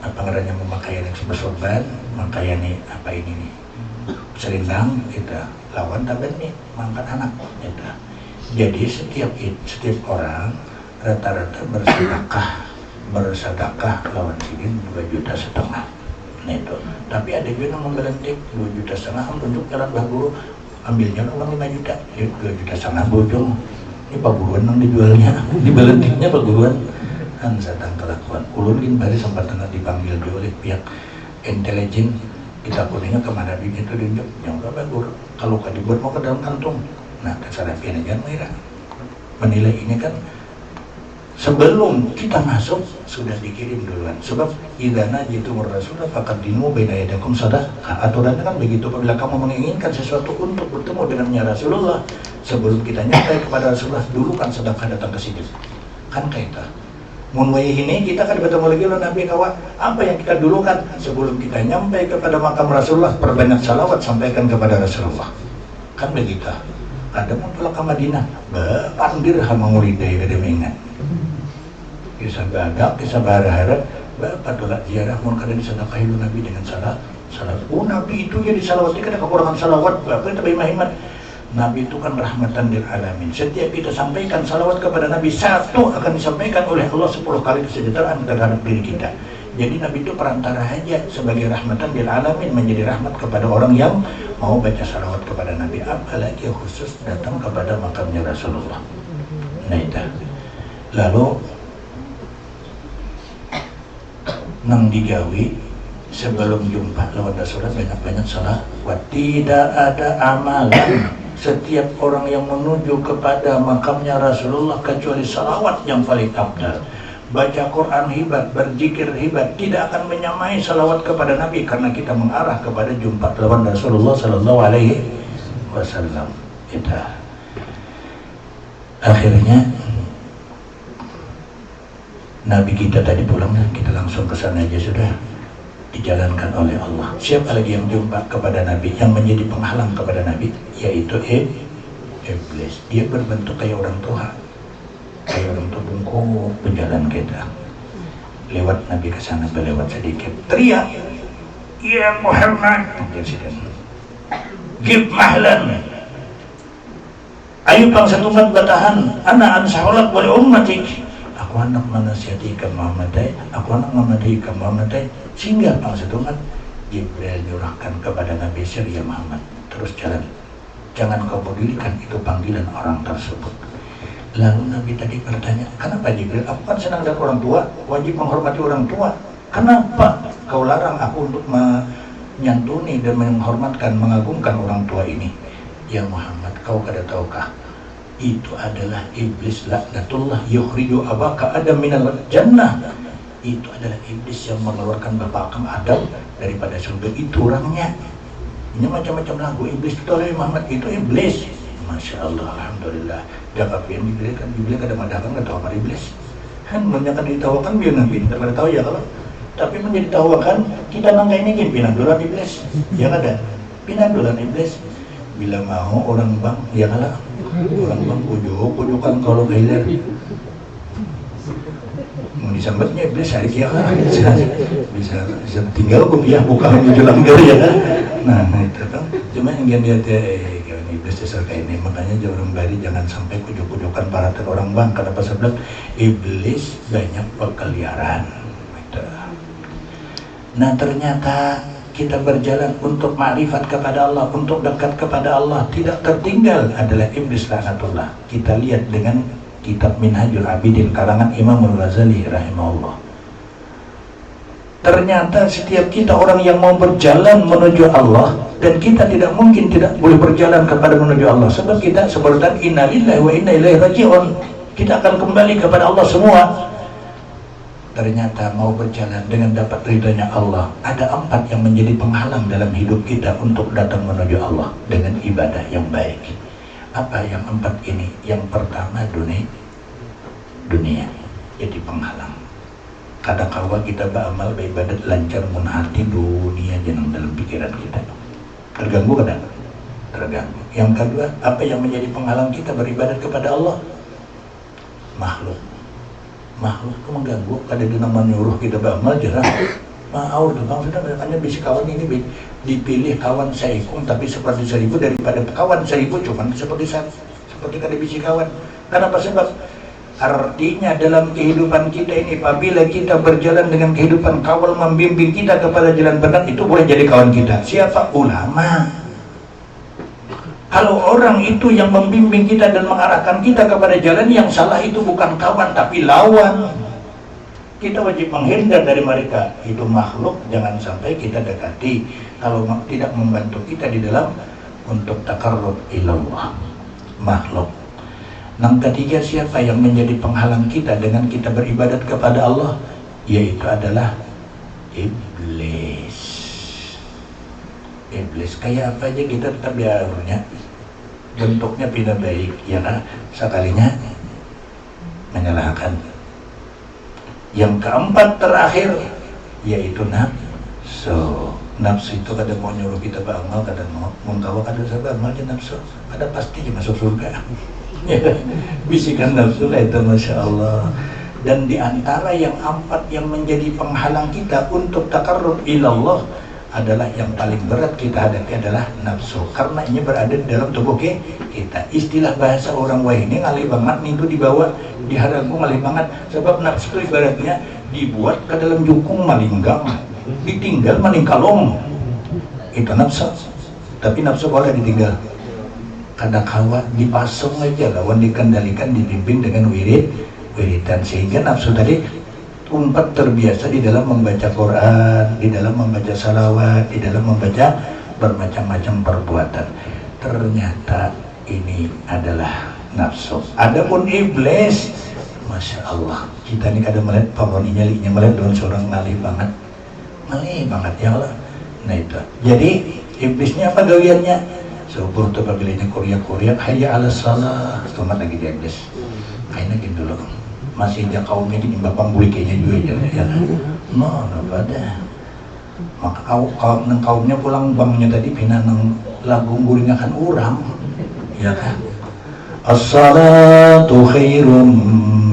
apa ngeranya memakai yang bersorban makanya nih apa ini nih serindang kita lawan taben nih mangkat anak kita jadi setiap orang rata-rata bersedekah lawan sidin 2,5 juta. Nah itu tapi ada juga yang membelentik 2,5 juta untuk jalan bah guru ambilnya uang 5 juta 2,5 juta bojong ini pak guruan yang dijualnya dibelentiknya pak guruan kan sedang kelakuan ulun ini baru sempat dipanggil oleh pihak intelijen kita kuningnya kemana duitnya itu diunjuk yang berapa guru kalau dibuat mau ke dalam kantung nah kesadaran aja mereka menilai ini kan sebelum kita masuk sudah dikirim duluan sebab idana jitu rasulullah faqaddimu baina yadakum sadaqah aturannya kan begitu apabila kamu menginginkan sesuatu untuk bertemu dengannya Rasulullah sebelum kita nyampe kepada Rasulullah dulu kan sedekah datang ke sini kan kaita mun ini kita kan bertemu lagi oleh Nabi kawan apa yang kita dulukan sebelum kita nyampe kepada makam Rasulullah perbanyak salawat sampaikan kepada Rasulullah kan begitu ada mun pulang ke Madinah pandir sama muridai kada mengingat kisah bagak kisah berharap bapak tolak ziarah mun kada disedekahi Nabi dengan salawat Nabi itu jadi salawatnya kada kekurangan salawat bapak itu hemat Nabi itu kan rahmatan lil alamin. Setiap kita sampaikan salawat kepada Nabi satu akan disampaikan oleh Allah 10 kali kesejahteraan terhadap diri kita. Jadi Nabi itu perantara saja sebagai rahmatan lil alamin menjadi rahmat kepada orang yang mau baca salawat kepada Nabi apalagi khusus datang kepada makamnya Rasulullah. Nah itu. Lalu nang digawi sebelum jumpa lawan Rasulullah banyak-banyak salawat. Tidak ada amalan setiap orang yang menuju kepada makamnya Rasulullah kecuali salawat yang paling afdal. Baca Quran hebat, berzikir hebat, tidak akan menyamai salawat kepada Nabi karena kita mengarah kepada jumpa lawan Rasulullah sallallahu alaihi wasallam. Kita akhirnya Nabi kita tadi pulang, kita langsung ke sana aja sudah dijalankan oleh Allah. Siapa lagi yang jumpa kepada Nabi yang menjadi penghalang kepada Nabi yaitu iblis. Dia berbentuk kayak orang tua bungkuk berjalan kita lewat Nabi ke sana berlewat sedikit teriak ya Muhammad gib mahlan ayo bangsa umat batahan anak ansahulak wali ummatik aku anak manasihati Muhammadai aku anak manasihati Muhammadai sehingga bangsa umat Jibril nyurahkan kepada Nabi Syria Muhammad terus jalan jangan kau pedulikan itu panggilan orang tersebut. Lalu Nabi tadi bertanya, kenapa Jibril? Aku kan senang dengan orang tua, wajib menghormati orang tua. Kenapa kau larang aku untuk menyantuni dan menghormatkan, mengagungkan orang tua ini? Ya Muhammad, kau kada tahukah? Itu adalah iblis laknatullah yukhriju abaka Adam minal jannah. Itu adalah iblis yang mengeluarkan bapak kamu Adam daripada surga. Itu orangnya. Ini macam-macam lagu iblis itu oleh Muhammad itu iblis. Masya Allah, alhamdulillah. Jangan biar Biblia kada madakan kada tahu iblis. Kan menyakan ditawakan biar Nabi tidak pada tahu ya kalau. Tapi menjadi tawakan kita nangka ini kan pinandulan iblis. Ya kada. Pinandulan iblis. Bila mau orang bang, ya kalah. Orang bang pujukan kalau hilir. Mau disambatnya iblis hari kiamat bisa tinggal kuliah buka menuju langgar ya kan. Nah itu kan cuma yang dia iblis dasar kayak ini makanya orang bari jangan sampai kujuk-kujukan para orang bang kenapa sebab iblis banyak berkeliaran gitu. Nah ternyata kita berjalan untuk ma'rifat kepada Allah untuk dekat kepada Allah tidak tertinggal adalah iblis laknatullah. Kita lihat dengan kitab Minhajul Abidin karangan Imam Al-Ghazali rahimahullah. Ternyata setiap kita orang yang mau berjalan menuju Allah dan kita tidak mungkin tidak boleh berjalan kepada menuju Allah, sebab kita sebutan inna lillahi wa inna ilaihi raji'un, kita akan kembali kepada Allah semua. Ternyata mau berjalan dengan dapat ridhanya Allah, ada 4 yang menjadi penghalang dalam hidup kita untuk datang menuju Allah dengan ibadah yang baik. Apa yang 4 ini? Yang pertama dunia jadi penghalang. Kadang-kadang kita beramal beribadat lancar mun hati dunia jenang dalam pikiran kita. Terganggu kadang? Terganggu. Yang kedua, apa yang menjadi penghalang kita beribadat kepada Allah? Makhluk itu mengganggu. Ada di nama nyuruh kita beramal jarang mau tukang sudah hanya bisa kawan ini dipilih kawan seikung tapi seperti 1000 daripada kawan 1000 cuman seperti kada bisa kawan. Kenapa? Sebab artinya dalam kehidupan kita ini, apabila kita berjalan dengan kehidupan kawal membimbing kita kepada jalan benar, itu boleh jadi kawan kita. Siapa? Ulama. Kalau orang itu yang membimbing kita dan mengarahkan kita kepada jalan yang salah, itu bukan kawan tapi lawan. Kita wajib menghindar dari mereka. Itu makhluk, jangan sampai kita dekati kalau tidak membantu kita di dalam untuk taqarrub ilallah. Makhluk. Yang ketiga, siapa yang menjadi penghalang kita dengan kita beribadat kepada Allah? Yaitu adalah iblis. Iblis kayak apa aja kita tetap biarnya bentuknya tidak baik, ya kan? Sekalinya menyalahkan. Yang keempat terakhir yaitu nafsu. Nafsu itu kadang mau nyuruh kita beramal, kadang mau mengkawa, kadang saya beramal aja nafsu, ada pasti masuk surga. Bisikan nafsu itu, masya Allah. Dan diantara yang 4 yang menjadi penghalang kita untuk taqarrub ilallah adalah yang paling berat kita hadapi adalah nafsu, karena ini berada di dalam tubuh kita. Istilah bahasa orang wah ini ngalih banget nih, itu dibawa di hadapanku ngalih banget, sebab nafsu itu ibaratnya dibuat ke dalam jukung malinggang, ditinggal maling kalong, itu nafsu. Tapi nafsu boleh ditinggal, kadang-kadang dipasung aja lawan dikendalikan, dibimbing dengan wiridan, sehingga nafsu tadi umpat terbiasa di dalam membaca Quran, di dalam membaca salawat, di dalam membaca bermacam-macam perbuatan. Ternyata ini adalah nafsu. Adapun iblis, masya Allah, kita ini kadang melihat pokoknya nyalinya melihat dengan seorang malih banget ya Allah. Nah itu. Jadi iblisnya apa gawiannya? Subuh tuh pabilinya Korea, hayya ala salah, selamat lagi dia iblis. Kayaknya gitu dulu. Masih aja kaumnya di bapang buli kayaknya juga ya. Mana pada maka kaumnya pulang bangnya tadi pina nang lagu guringakan urang ya kan. As-salatu khairum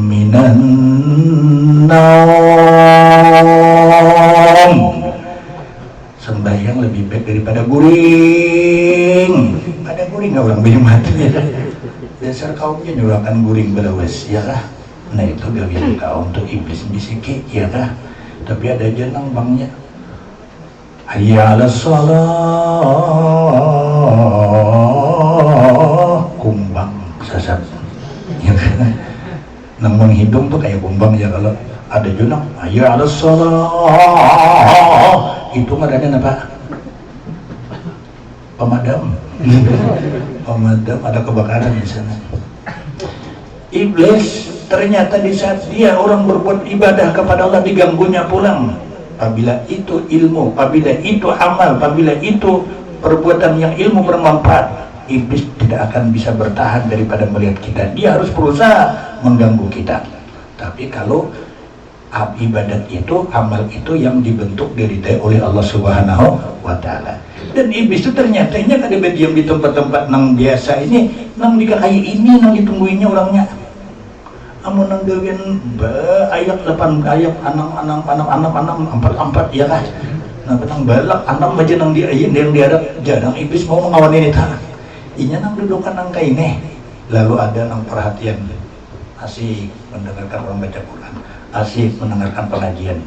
minan naum. Sembahyang lebih baik daripada guring. Ada guring orang bingung mati ya. Dasar kaumnya nyurahkan guring belawes ya lah. Nah itu gawian kau untuk iblis bisiki ya kah? Tapi ada jenang bangnya hayya ala salah, kumbang sasat ya kan? Nang hidung tuh kayak kumbang ya. Kalau ada jenang hayya ala salah, itu ngadanya apa? Pemadam. Pemadam, ada kebakaran di sana. Iblis ternyata di saat dia orang berbuat ibadah kepada Allah diganggunya pulang. Apabila itu ilmu, apabila itu amal, apabila itu perbuatan yang ilmu bermanfaat, iblis tidak akan bisa bertahan daripada melihat kita. Dia harus berusaha mengganggu kita. Tapi kalau ibadat itu, amal itu yang dibentuk diridai oleh Allah Subhanahu wa Ta'ala. Dan iblis itu ternyata ini kada berdiam di tempat-tempat nang biasa ini, nang dikakai ini, nang ditungguinnya orangnya. Amun nang gawian ayat 8 ayat anam 4 ya kan. Nah petang balak anam aja nang diayin yang diadap jarang iblis mau mengawani ta. Inya nang dudukan nang kaine. Lalu ada nang perhatian asik mendengarkan orang baca Quran, asik mendengarkan pengajian,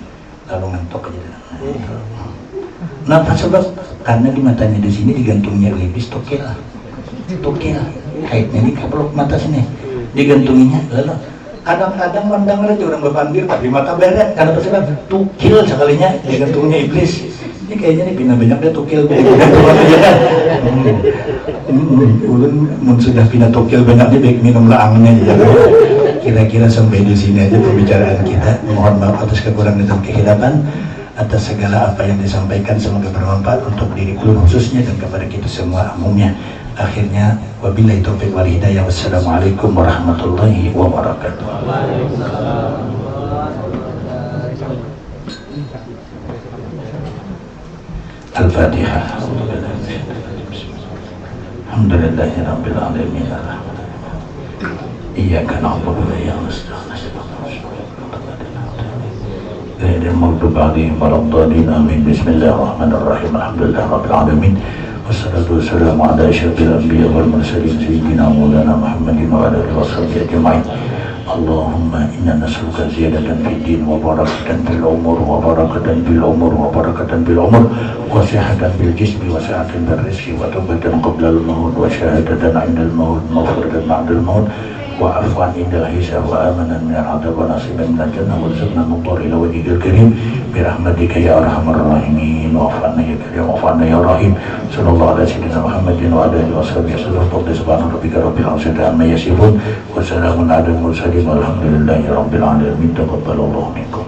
lalu ngantuk aja. Kenapa? Sebab karena di matanya di sini digantungnya iblis tokel. Haidnya di peluk mata sini digantunginya, lalu kadang-kadang mandang aja orang berpanggil tapi mata beres. Karena sebab tukil sekalinya digantungnya iblis. Ini kayaknya nih pindah-pindah dia tukil ulun mun sudah pindah tukil banyak nih baik minum laangnya ya. Kira-kira sampai di sini aja pembicaraan kita. Mohon maaf atas kekurangan dan kehilapan, atas segala apa yang disampaikan, semoga bermanfaat untuk diri ulun khususnya dan kepada kita semua umumnya. Akhirnya wabillahi taufiq wal hidayah. Wassalamualaikum warahmatullahi wabarakatuh. Al-Fatihah. Alhamdulillahi rabbil alamin. Iyyaka na'budu wa iyyaka nasta'in. Ghairil maghdubi 'alaihim waladdallin. Amin. Bismillahirrahmanirrahim. Alhamdulillahi rabbil alamin. Wassalatu wassalamu ala asyrafil anbiya wal mursalin sayyidina Maulana Muhammadin wa ala alihi washabihi ajma'in. Allahumma inna nas'aluka ziyadatan fid din wa barakatan fil umur wa barakatan fil umur wa barakatan fil umur wa sihhatan bil jismi wa sa'atan bil rizqi wa tawbatan qabla al maut wa shahadatan 'inda al maut maghfiratan ba'da al maut wa afwan indal hisab wa amanan min al-'adab wa nasiban min al-jannah wa rizqan mudhar ila wajhikal karim bi rahmatika ya arhamar rahimin wa afana ya karim wa afana ya rahim sallallahu ala sayyidina Muhammadin wa ala alihi washabihi sallallahu subhana rabbika rabbil izzati amma yasifun wa salamun ala al-mursalin walhamdulillahi rabbil alamin. Taqabbalallahu minkum.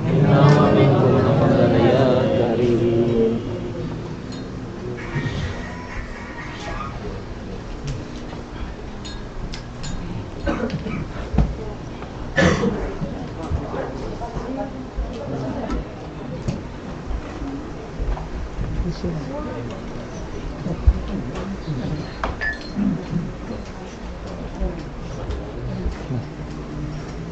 Sure.